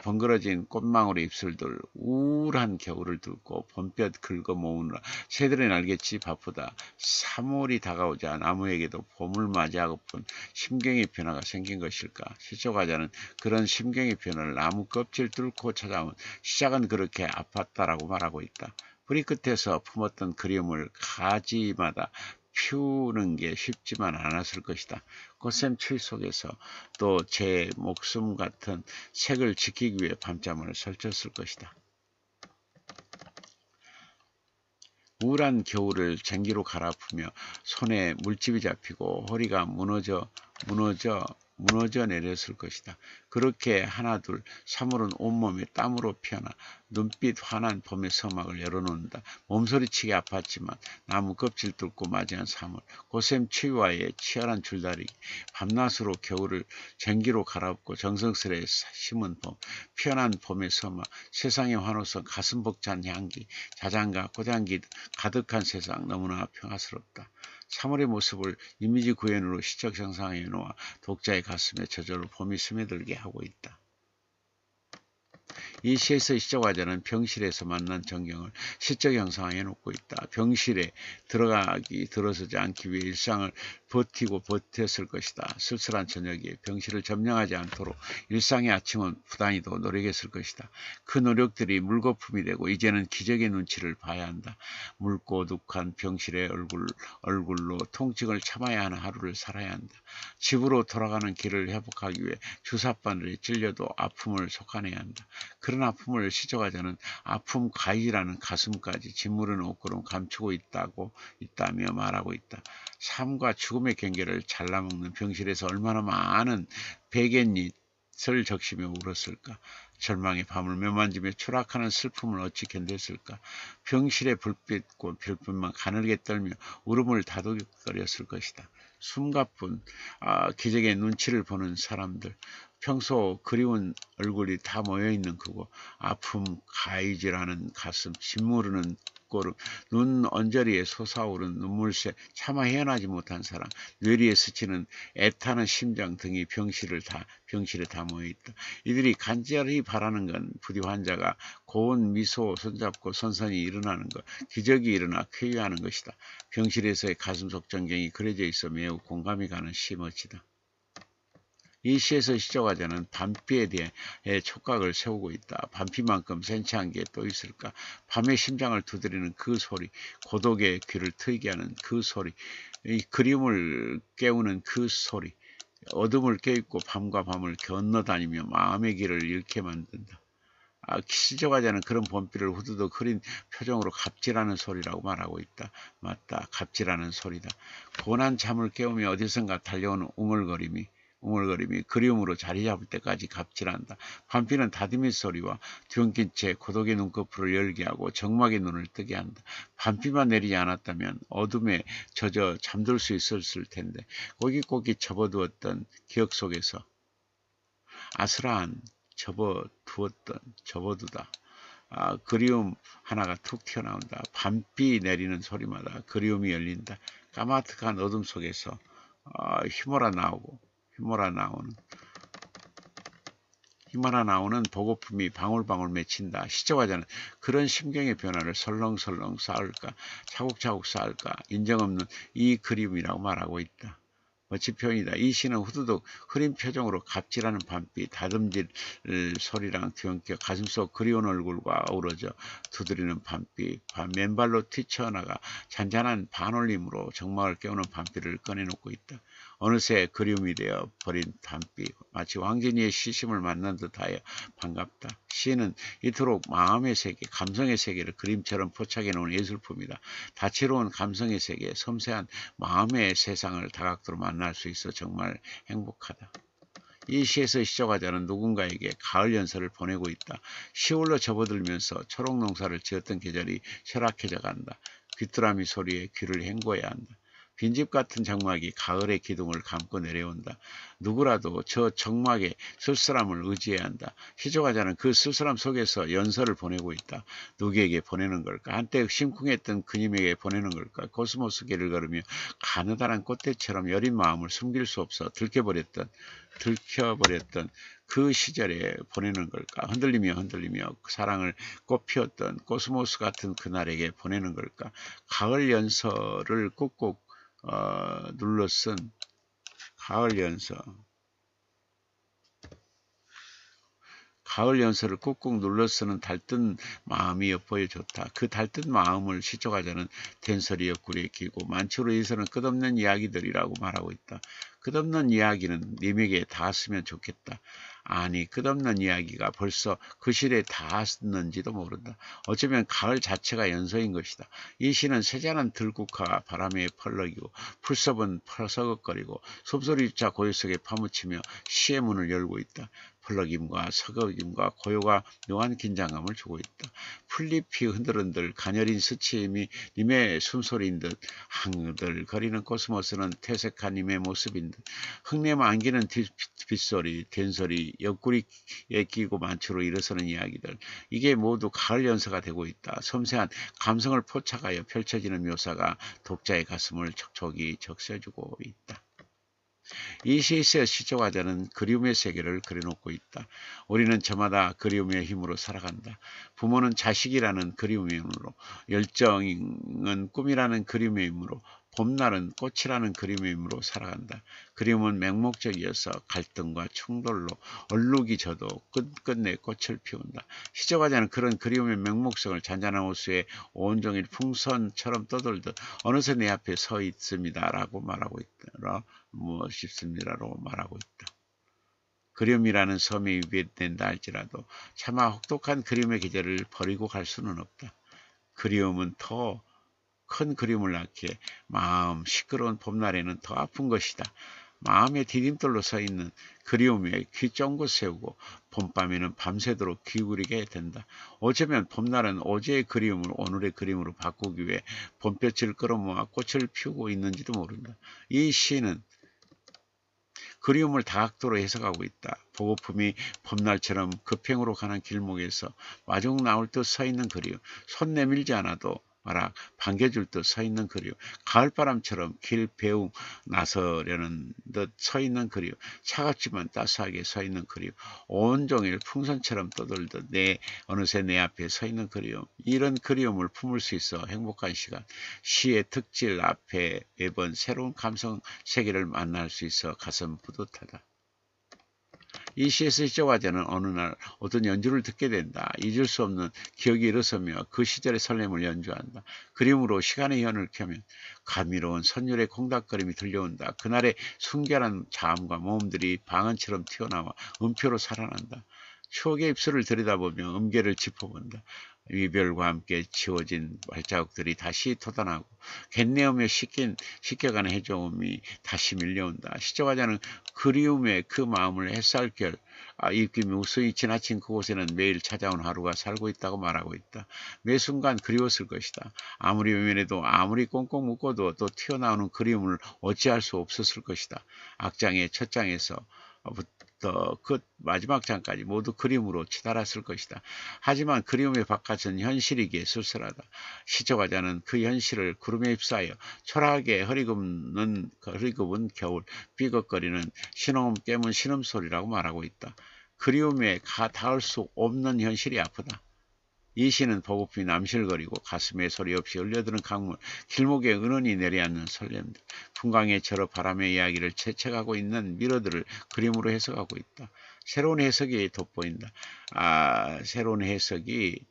번거러진 꽃망울의 입술들 우울한 겨울을 듣고 봄볕 긁어 모으느라 새들의 날갯이 바쁘다. 3월이 다가오자 나무에게도 봄을 맞이하고픈 심경의 변화가 생긴 것일까. 시조과자는 그런 심경의 변화를 나무 껍질 뚫고 찾아온 시작은 그렇게 아팠다라고 말하고 있다. 뿌리 끝에서 품었던 그리움을 가지마다 피우는 게 쉽지만 않았을 것이다. 꽃샘 추위 속에서 또 제 목숨 같은 색을 지키기 위해 밤잠을 설쳤을 것이다. 우울한 겨울을 쟁기로 갈아엎으며 손에 물집이 잡히고 허리가 무너져 무너져 내렸을 것이다. 그렇게 하나 둘 3월은 온몸에 땀으로 피어나 눈빛 환한 봄의 서막을 열어놓는다. 몸소리치게 아팠지만 나무 껍질 뚫고 맞이한 3월. 고샘 추위와의 치열한 줄다리기. 밤낮으로 겨울을 쟁기로 갈아엎고 정성스레 심은 봄. 피어난 봄의 서막. 세상의 환호성, 가슴 벅찬 향기, 자장가, 꽃향기 가득한 세상. 너무나 평화스럽다. 3월의 모습을 이미지 구현으로 시적 형상해 놓아 독자의 가슴에 저절로 봄이 스며들게 하고 있다. 이 시에서 시적 화자는 병실에서 만난 전경을 시적 형상해 놓고 있다. 병실에 들어서지 않기 위해 일상을 버티고 버텼을 것이다. 쓸쓸한 저녁에 병실을 점령하지 않도록 일상의 아침은 부단히도 노력했을 것이다. 그 노력들이 물거품이 되고 이제는 기적의 눈치를 봐야 한다. 묽고 두칸 병실의 얼굴로 통증을 참아야 하는 하루를 살아야 한다. 집으로 돌아가는 길을 회복하기 위해 주사바늘에 찔려도 아픔을 속아내야 한다. 그런 아픔을 시적하자는 아픔 가이라는 가슴까지 짓무르는 옷구름 감추고 있다며 말하고 있다. 삶과 죽음의 경계를 잘라먹는 병실에서 얼마나 많은 베갯잎을 적시며 울었을까. 절망의 밤을 매만지며 추락하는 슬픔을 어찌 견뎠을까. 병실의 별빛만 가늘게 떨며 울음을 다독거렸을 것이다. 숨가쁜 기적의 눈치를 보는 사람들, 평소 그리운 얼굴이 다 모여있는 그곳, 아픔 가이질하는 가슴, 짓무르는 고름, 눈 언저리에 솟아오른 눈물새, 차마 헤어나지 못한 사랑, 뇌리에 스치는 애타는 심장 등이 병실에 다 모여있다. 이들이 간절히 바라는 건 부디 환자가 고운 미소 손잡고 선선히 일어나는 것, 기적이 일어나 쾌유하는 것이다. 병실에서의 가슴속 전경이 그려져 있어 매우 공감이 가는 시멋이다. 이 시에서 시적화자는 밤비에 대해 촉각을 세우고 있다. 밤비만큼 센치한 게 또 있을까. 밤의 심장을 두드리는 그 소리, 고독의 귀를 트이게 하는 그 소리, 이 그림을 깨우는 그 소리, 어둠을 껴입고 밤과 밤을 건너다니며 마음의 길을 잃게 만든다. 시적화자는 그런 봄비를 후두둑 흐린 표정으로 갑질하는 소리라고 말하고 있다. 맞다. 갑질하는 소리다. 고난 잠을 깨우며 어디선가 달려오는 웅얼거림이 그리움으로 자리 잡을 때까지 갑질한다. 밤비는 다듬이 소리와 뒤엉킨 채 고독의 눈꺼풀을 열게 하고 정막의 눈을 뜨게 한다. 밤비만 내리지 않았다면 어둠에 젖어 잠들 수 있었을 텐데 꼬깃꼬깃 접어두었던 기억 속에서 아슬한 접어두다. 그리움 하나가 툭 튀어나온다. 밤비 내리는 소리마다 그리움이 열린다. 까마득한 어둠 속에서 휘몰아 나오는 보고품이 방울방울 맺힌다. 시적화자는 그런 심경의 변화를 설렁설렁 쌓을까, 차곡차곡 쌓을까, 인정 없는 이 그림이라고 말하고 있다. 멋진 표현이다. 이 시는 후두둑 흐린 표정으로 갑질하는 밤비, 다듬질 소리랑 뒤엉켜 가슴속 그리운 얼굴과 어우러져 두드리는 밤비, 맨발로 튀쳐나가 잔잔한 반올림으로 정막을 깨우는 밤비를 꺼내놓고 있다. 어느새 그리움이 되어 버린 밤비, 마치 왕진이의 시심을 만난 듯하여 반갑다. 시는 이토록 마음의 세계, 감성의 세계를 그림처럼 포착해 놓은 예술품이다. 다채로운 감성의 세계, 섬세한 마음의 세상을 다각도로 만날 수 있어 정말 행복하다. 이 시에서 시적화자는 누군가에게 가을 연설을 보내고 있다. 시월로 접어들면서 초록 농사를 지었던 계절이 쇠락해져 간다. 귀뚜라미 소리에 귀를 헹궈야 한다. 빈집 같은 정막이 가을의 기둥을 감고 내려온다. 누구라도 저 정막의 쓸쓸함을 의지해야 한다. 시적화자는 그 쓸쓸함 속에서 연설을 보내고 있다. 누구에게 보내는 걸까? 한때 심쿵했던 그님에게 보내는 걸까? 코스모스 길을 걸으며 가느다란 꽃대처럼 여린 마음을 숨길 수 없어 들켜버렸던 그 시절에 보내는 걸까? 흔들리며 사랑을 꽃피웠던 코스모스 같은 그날에게 보내는 걸까? 가을 연설을 꾹꾹 눌러 쓴 가을 연설을 꾹꾹 눌러 쓰는 달뜬 마음이 엿보여 좋다. 그 달뜬 마음을 시적화자는 된설이 옆구리에 끼고 만추로 해서는 끝없는 이야기들이라고 말하고 있다. 끝없는 이야기는 님에게 닿았으면 좋겠다. 아니, 끝없는 이야기가 벌써 그 시에 닿았는지도 모른다. 어쩌면 가을 자체가 연소인 것이다. 이 시는 세잔한 들국화가 바람에 펄럭이고 풀섭은 서걱거리고 솜소리조차 고요 속에 파묻히며 시의 문을 열고 있다. 펄럭임과 서걱임과 고요가 묘한 긴장감을 주고 있다. 풀잎이 흔들흔들 가녀린 스치임이 님의 숨소리인 듯 항들거리는 코스모스는 퇴색한 님의 모습인 듯 흙내마 안기는 빗소리, 된소리, 옆구리에 끼고 만추로 일어서는 이야기들 이게 모두 가을 연서가 되고 있다. 섬세한 감성을 포착하여 펼쳐지는 묘사가 독자의 가슴을 촉촉이 적셔주고 있다. 이 시에서 시조화자는 그리움의 세계를 그려놓고 있다. 우리는 저마다 그리움의 힘으로 살아간다. 부모는 자식이라는 그리움의 힘으로, 열정은 꿈이라는 그리움의 힘으로, 봄날은 꽃이라는 그림의 힘으로 살아간다. 그림은 맹목적이어서 갈등과 충돌로 얼룩이 져도 끝끝내 꽃을 피운다. 시조과자는 그런 그리움의 맹목성을 잔잔한 호수에 온종일 풍선처럼 떠돌듯 어느새 내 앞에 서 있습니다라고 말하고 있다. 싶습니다라고 말하고 있다. 그림이라는 섬이 위배된다 할지라도 차마 혹독한 그림의 계절을 버리고 갈 수는 없다. 그리움은 더 큰 그림을 낳기에 마음 시끄러운 봄날에는 더 아픈 것이다. 마음의 디딤돌로 서 있는 그리움에 귀 쫑긋 세우고 봄밤에는 밤새도록 기울이게 된다. 어쩌면 봄날은 어제의 그리움을 오늘의 그림으로 바꾸기 위해 봄볕을 끌어모아 꽃을 피우고 있는지도 모른다. 이 시는 그리움을 다각도로 해석하고 있다. 보고품이 봄날처럼 급행으로 가는 길목에서 마중 나올 듯 서 있는 그리움, 손 내밀지 않아도 마락 반겨줄 듯 서 있는 그리움, 가을바람처럼 길 배웅 나서려는 듯 서 있는 그리움, 차갑지만 따스하게 서 있는 그리움, 온종일 풍선처럼 떠돌듯 어느새 내 앞에 서 있는 그리움, 이런 그리움을 품을 수 있어 행복한 시간, 시의 특질 앞에 매번 새로운 감성 세계를 만날 수 있어 가슴 뿌듯하다. 이 시에서 시조과자는 어느 날 어떤 연주를 듣게 된다. 잊을 수 없는 기억이 일어서며 그 시절의 설렘을 연주한다. 그림으로 시간의 현을 켜면 감미로운 선율의 콩닥거림이 들려온다. 그날의 순결한 자음과 모음들이 방언처럼 튀어나와 음표로 살아난다. 추억의 입술을 들여다보며 음계를 짚어본다. 이별과 함께 지워진 발자국들이 다시 돋아나고 갯내음에 씻겨가는 해저음이 다시 밀려온다. 시조과자는 그리움의 그 마음을 햇살결 입김이 우스히 지나친 그곳에는 매일 찾아온 하루가 살고 있다고 말하고 있다. 매 순간 그리웠을 것이다. 아무리 외면해도 아무리 꽁꽁 묶어도 또 튀어나오는 그리움을 어찌할 수 없었을 것이다. 악장의 첫 장에서 그 마지막 장까지 모두 그림으로 치달았을 것이다. 하지만 그리움의 바깥은 현실이기에 쓸쓸하다. 시조과자는 그 현실을 구름에 휩싸여 초라하게 흐리굽은 겨울, 삐걱거리는 신호음 깨문 신음소리라고 말하고 있다. 그리움에 닿을 수 없는 현실이 아프다. 이 시는 보고품이 남실거리고 가슴에 소리 없이 흘려드는 강물, 길목에 은은히 내려앉는 설렘들, 풍광에 절어 바람의 이야기를 채색하고 있는 미러들을 그림으로 해석하고 있다. 새로운 해석이 돋보인다. 새로운 해석이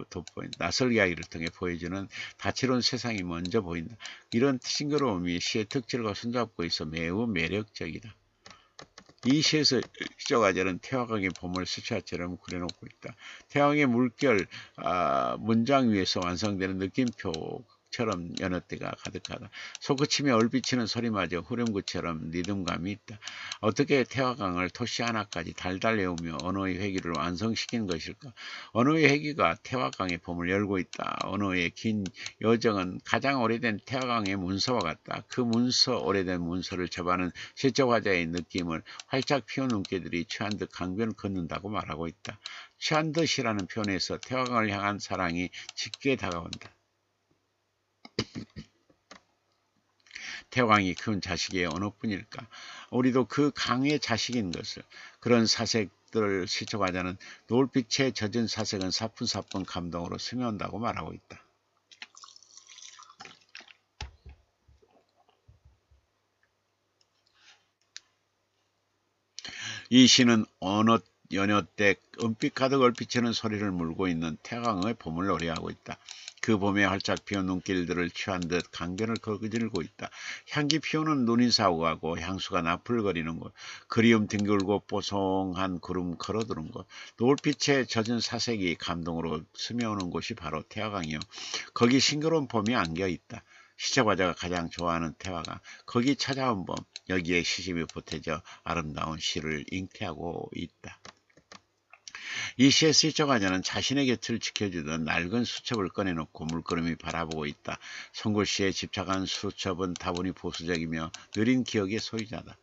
돋보인다. 낯설 이야기를 통해 보여주는 다채로운 세상이 먼저 보인다. 이런 싱그러움이 시의 특질과 손잡고 있어 매우 매력적이다. 이 시에서 시조과자는 태화강의 봄을 수채화처럼 그려놓고 있다. 태화강의 물결 문장 위에서 완성되는 느낌표처럼 여느 때가 가득하다. 손끝치며 얼비치는 소리마저 후렴구처럼 리듬감이 있다. 어떻게 태화강을 토시 하나까지 달달 외우며 언어의 회귀를 완성시킨 것일까? 언어의 회귀가 태화강의 봄을 열고 있다. 언어의 긴 여정은 가장 오래된 태화강의 문서와 같다. 그 오래된 문서를 접하는 시조과자의 느낌을 활짝 피운 눈길들이 취한 듯 강변을 걷는다고 말하고 있다. 취한 듯이라는 표현에서 태화강을 향한 사랑이 짙게 다가온다. 태화강이 키운 자식의 언어뿐일까? 우리도 그 강의 자식인 것을, 그런 사색들을 시초하자는 노을빛에 젖은 사색은 사뿐사뿐 감동으로 스며온다고 말하고 있다. 이 시는 어느 연휴 때 은빛 가득 얼피치는 소리를 물고 있는 태강의 봄을 노래하고 있다. 그 봄에 활짝 피운 눈길들을 취한 듯 강변을 거들고 있다. 향기 피우는 눈이 사오고 가고 향수가 나풀거리는 곳, 그리움 뒹굴고 뽀송한 구름 걸어두는 곳, 노을빛에 젖은 사색이 감동으로 스며오는 곳이 바로 태화강이요. 거기 싱그러운 봄이 안겨있다. 시적화자가 가장 좋아하는 태화강, 거기 찾아온 봄, 여기에 시심이 보태져 아름다운 시를 잉태하고 있다. 이 시의 시적화자는 자신의 곁을 지켜주던 낡은 수첩을 꺼내놓고 물끄러미 바라보고 있다. 송글씨에 집착한 수첩은 다분히 보수적이며 느린 기억의 소유자다.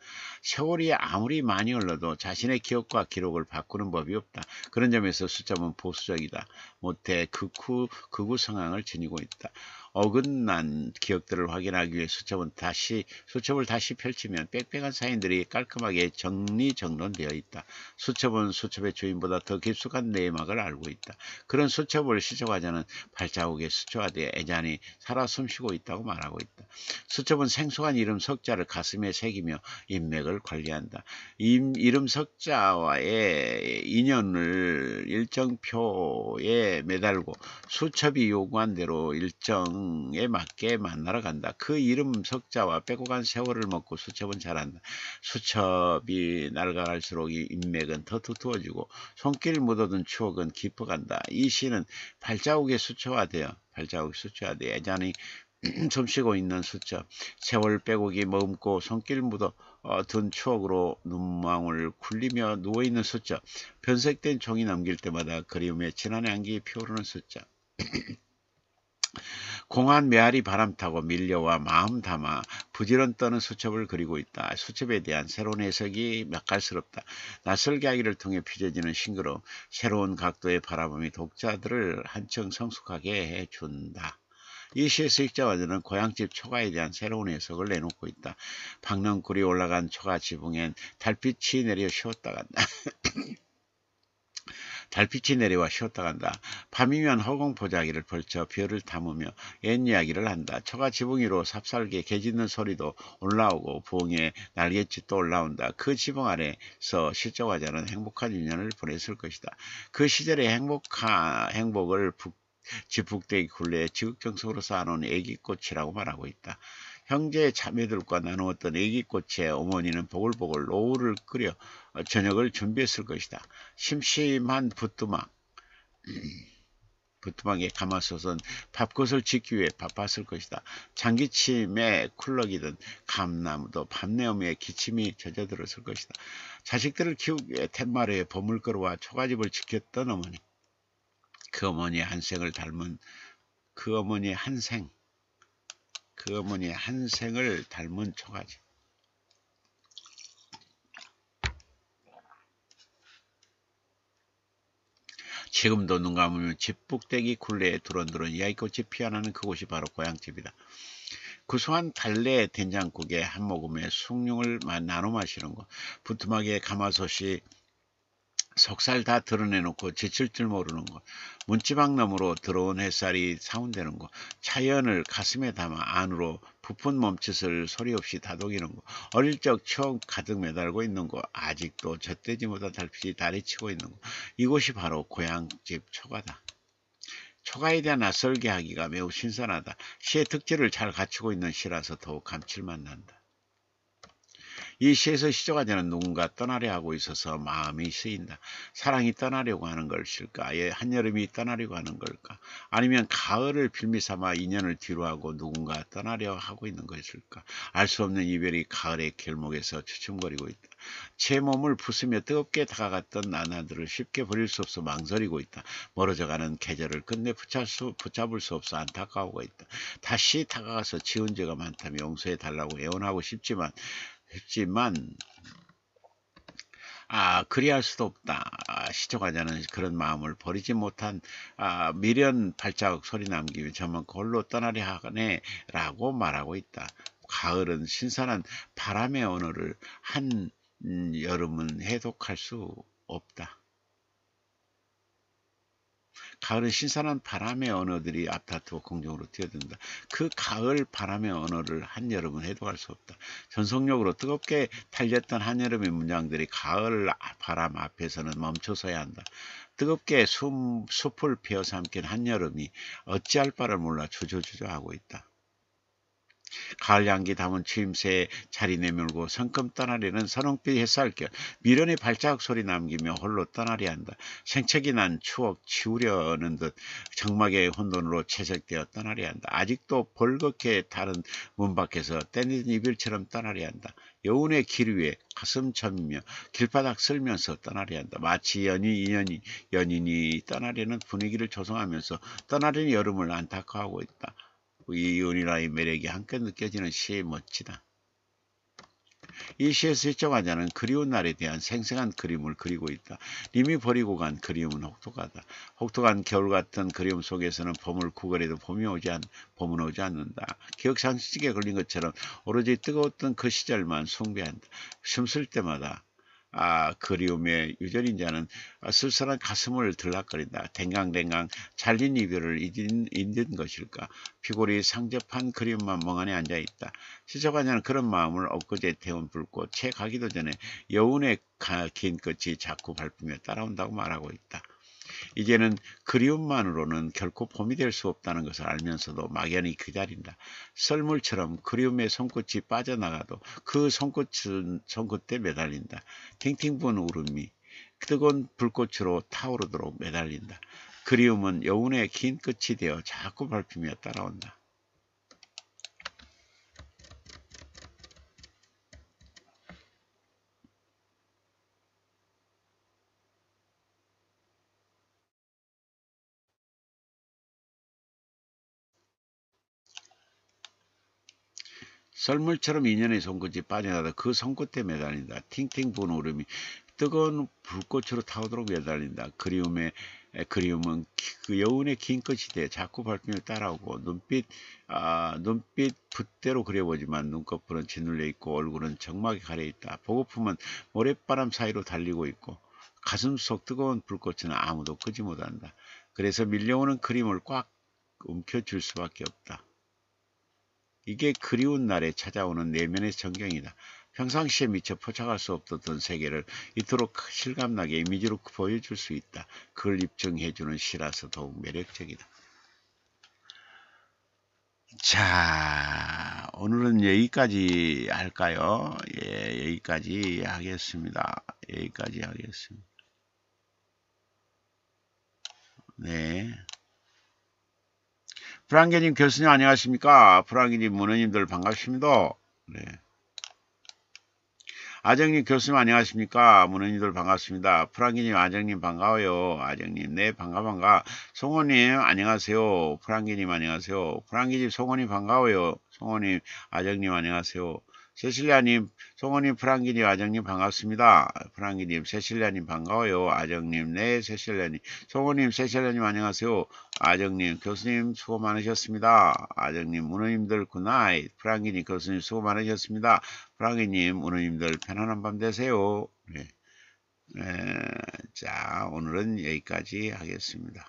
세월이 아무리 많이 흘러도 자신의 기억과 기록을 바꾸는 법이 없다. 그런 점에서 수첩은 보수적이다. 못해 극우 성향을 지니고 있다. 어긋난 기억들을 확인하기 위해 수첩을 다시 펼치면 빽빽한 사인들이 깔끔하게 정리정돈되어 있다. 수첩은 수첩의 주인보다 더 깊숙한 내막을 알고 있다. 그런 수첩을 시적화자는 발자국에 수초화되어 애잔히 살아 숨쉬고 있다고 말하고 있다. 수첩은 생소한 이름 석자를 가슴에 새기며 인맥을 관리한다. 이름 석자와의 인연을 일정표에 매달고 수첩이 요구한 대로 일정에 맞게 만나러 간다. 그 이름 석자와 빼고 간 세월을 먹고 수첩은 자란다. 수첩이 낡아갈수록 이 인맥은 더 두터워지고 손길 묻어둔 추억은 깊어간다. 이 시는 발자국에 수초화되어 애잔히 숨쉬고 있는 수첩, 세월 빼곡이 머금고 손길 묻어 둔 추억으로 눈망울 굴리며 누워있는 수첩, 변색된 종이 넘길 때마다 그리움의 진한 향기 피오르는 수첩, 공한 메아리 바람 타고 밀려와 마음 담아 부지런 떠는 수첩을 그리고 있다. 수첩에 대한 새로운 해석이 맛깔스럽다. 낯설게 하기를 통해 빚어지는 싱그러움, 새로운 각도의 바라봄이 독자들을 한층 성숙하게 해준다. 이 시의 시적화자는 고향집 초가에 대한 새로운 해석을 내놓고 있다. 박넝굴이 올라간 초가 지붕엔 달빛이 내려 쉬었다 간다. 달빛이 내려와 쉬었다 간다. 밤이면 허공포자기를 벌쳐 별을 담으며 옛 이야기를 한다. 초가 지붕 위로 삽살개 개 짖는 소리도 올라오고 부엉이의 날갯짓도 올라온다. 그 지붕 아래서 시적화자는 행복한 인연을 보냈을 것이다. 그 시절의 행복을 지북대기 굴레에 지극정성으로 쌓아놓은 애기꽃이라고 말하고 있다. 형제 자매들과 나누었던 애기꽃에 어머니는 보글보글 노을을 끓여 저녁을 준비했을 것이다. 심심한 부뚜막에 가마솥은 밥솥을 짓기 위해 바빴을 것이다. 장기침에 쿨럭이던 감나무도 밤내음에 기침이 젖어들었을 것이다. 자식들을 키우기 위해 툇마루에 봄을 끌어와 초가집을 지켰던 어머니. 그 어머니의 한생을 닮은 초가집. 지금도 눈 감으면 집북대기 굴레에 두런두런 이야기꽃이 피어나는 그곳이 바로 고향집이다. 구수한 달래 된장국에 한 모금의 숭늉을 나눠 마시는 곳, 부뚜막에 가마솥이 속살 다 드러내놓고 지칠 줄 모르는 곳, 문지방 너머로 들어온 햇살이 사운되는 곳, 차연을 가슴에 담아 안으로 부푼 몸짓을 소리 없이 다독이는 곳, 어릴 적 추억 가득 매달고 있는 곳, 아직도 젖대지 못한 달빛이 다리치고 있는 곳, 이곳이 바로 고향집 초가다. 초가에 대한 낯설게 하기가 매우 신선하다. 시의 특질을 잘 갖추고 있는 시라서 더욱 감칠맛 난다. 이 시에서 시적화자는 누군가 떠나려 하고 있어서 마음이 쓰인다. 사랑이 떠나려고 하는 것일까? 한여름이 떠나려고 하는 걸까? 아니면 가을을 빌미삼아 인연을 뒤로하고 누군가 떠나려 하고 있는 것일까? 알 수 없는 이별이 가을의 길목에서 주춤거리고 있다. 제 몸을 부수며 뜨겁게 다가갔던 나나들을 쉽게 버릴 수 없어 망설이고 있다. 멀어져가는 계절을 끝내 붙잡을 수 없어 안타까워하고 있다. 다시 다가가서 지은 죄가 많다며 용서해달라고 애원하고 싶지만 그리할 수도 없다. 시적화자는 그런 마음을 버리지 못한 미련 발자국 소리 남기며 저만 홀로 떠나려 하네 라고 말하고 있다. 가을은 신선한 바람의 언어를 한 여름은 해독할 수 없다. 가을은 신선한 바람의 언어들이 앞다투어 공중으로 뛰어든다. 그 가을 바람의 언어를 한여름은 해독할 수 없다. 전속력으로 뜨겁게 달렸던 한여름의 문장들이 가을 바람 앞에서는 멈춰서야 한다. 뜨겁게 숲을 피어삼킨 한여름이 어찌할 바를 몰라 주저주저하고 있다. 가을 향기 담은 추임새에 자리 내밀고 성큼 떠나려는 선홍빛 햇살결 미련의 발자국 소리 남기며 홀로 떠나려 한다. 생채기 난 추억 치우려는 듯 정막의 혼돈으로 채색되어 떠나려 한다. 아직도 벌겋게 다른 문 밖에서 떼는 이별처럼 떠나려 한다. 여운의 길 위에 가슴 저미며 길바닥 쓸면서 떠나려 한다. 마치 연인이 떠나려는 분위기를 조성하면서 떠나려는 여름을 안타까워하고 있다. 이 은이라의 매력이 한껏 느껴지는 시의 멋지다. 이 시에서 일정 환자는 그리운 날에 대한 생생한 그림을 그리고 있다. 님이 버리고 간 그리움은 혹독하다. 혹독한 겨울 같은 그리움 속에서는 봄을 구걸해도 봄은 오지 않는다. 기억 상실증에 걸린 것처럼 오로지 뜨거웠던 그 시절만 숭배한다. 숨쉴 때마다 그리움의 유전인 자는 쓸쓸한 가슴을 들락거린다. 댕강댕강 잘린 이별을 잊은 것일까. 피골이 상접한 그리움만 멍하니 앉아있다. 시적한 자는 그런 마음을 엊그제 태운 불꽃 채 가기도 전에 여운의 긴 끝이 자꾸 밟으며 따라온다고 말하고 있다. 이제는 그리움만으로는 결코 봄이 될 수 없다는 것을 알면서도 막연히 기다린다. 썰물처럼 그리움의 손끝이 빠져나가도 그 손끝에 매달린다. 팅팅 부은 울음이 뜨거운 불꽃으로 타오르도록 매달린다. 그리움은 여운의 긴 끝이 되어 자꾸 밟히며 따라온다. 썰물처럼 인연의 손끝이 빠져나다 그 손끝에 매달린다. 팅팅 부은 울음이 뜨거운 불꽃으로 타오도록 매달린다. 그리움은 그 여운의 긴 끝이 돼 자꾸 밟히며 따라오고 눈빛 붓대로 그려보지만 눈꺼풀은 짓눌려 있고 얼굴은 적막에 가려 있다. 보고품은 모래바람 사이로 달리고 있고 가슴 속 뜨거운 불꽃은 아무도 끄지 못한다. 그래서 밀려오는 그림을 꽉 움켜쥘 수밖에 없다. 이게 그리운 날에 찾아오는 내면의 전경이다. 평상시에 미처 포착할 수 없었던 세계를 이토록 실감나게 이미지로 보여줄 수 있다. 그걸 입증해주는 시라서 더욱 매력적이다. 자, 오늘은 여기까지 할까요? 예, 여기까지 하겠습니다. 네. 프랑게님 교수님 안녕하십니까? 프랑게님 문어님들 반갑습니다. 네. 아정님 교수님 안녕하십니까? 문어님들 반갑습니다. 프랑기님 아정님 반가워요. 아정님 네 반가. 송호님 안녕하세요. 프랑기님 안녕하세요. 프랑기님 송호님 반가워요. 송호님 아정님 안녕하세요. 세실리아님, 송호님, 프랑기님, 아정님 반갑습니다. 프랑기님, 세실리아님 반가워요. 아정님, 네, 세실리아님. 송호님, 세실리아님 안녕하세요. 아정님, 교수님 수고 많으셨습니다. 아정님, 문호님들 굿나잇. 프랑기님, 교수님 수고 많으셨습니다. 프랑기님, 문호님들 편안한 밤 되세요. 네. 자, 오늘은 여기까지 하겠습니다.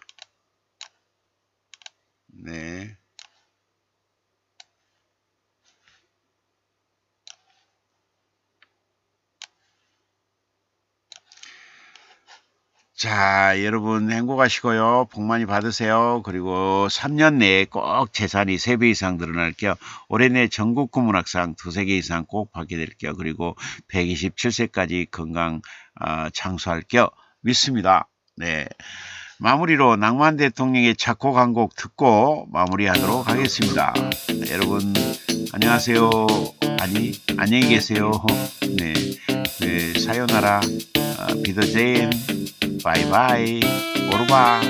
네. 자, 여러분 행복하시고요. 복 많이 받으세요. 그리고 3년 내에 꼭 재산이 3배 이상 늘어날 겸 올해 내 전국 국문학상 2~3개 이상 꼭 받게 될 겸 그리고 127세까지 건강 장수할 겸 믿습니다. 네. 마무리로 낭만 대통령의 작곡 한 곡 듣고 마무리하도록 하겠습니다. 네, 여러분 안녕하세요. 안녕히 계세요. 네, 사요나라 비더제인 바이바이 오르바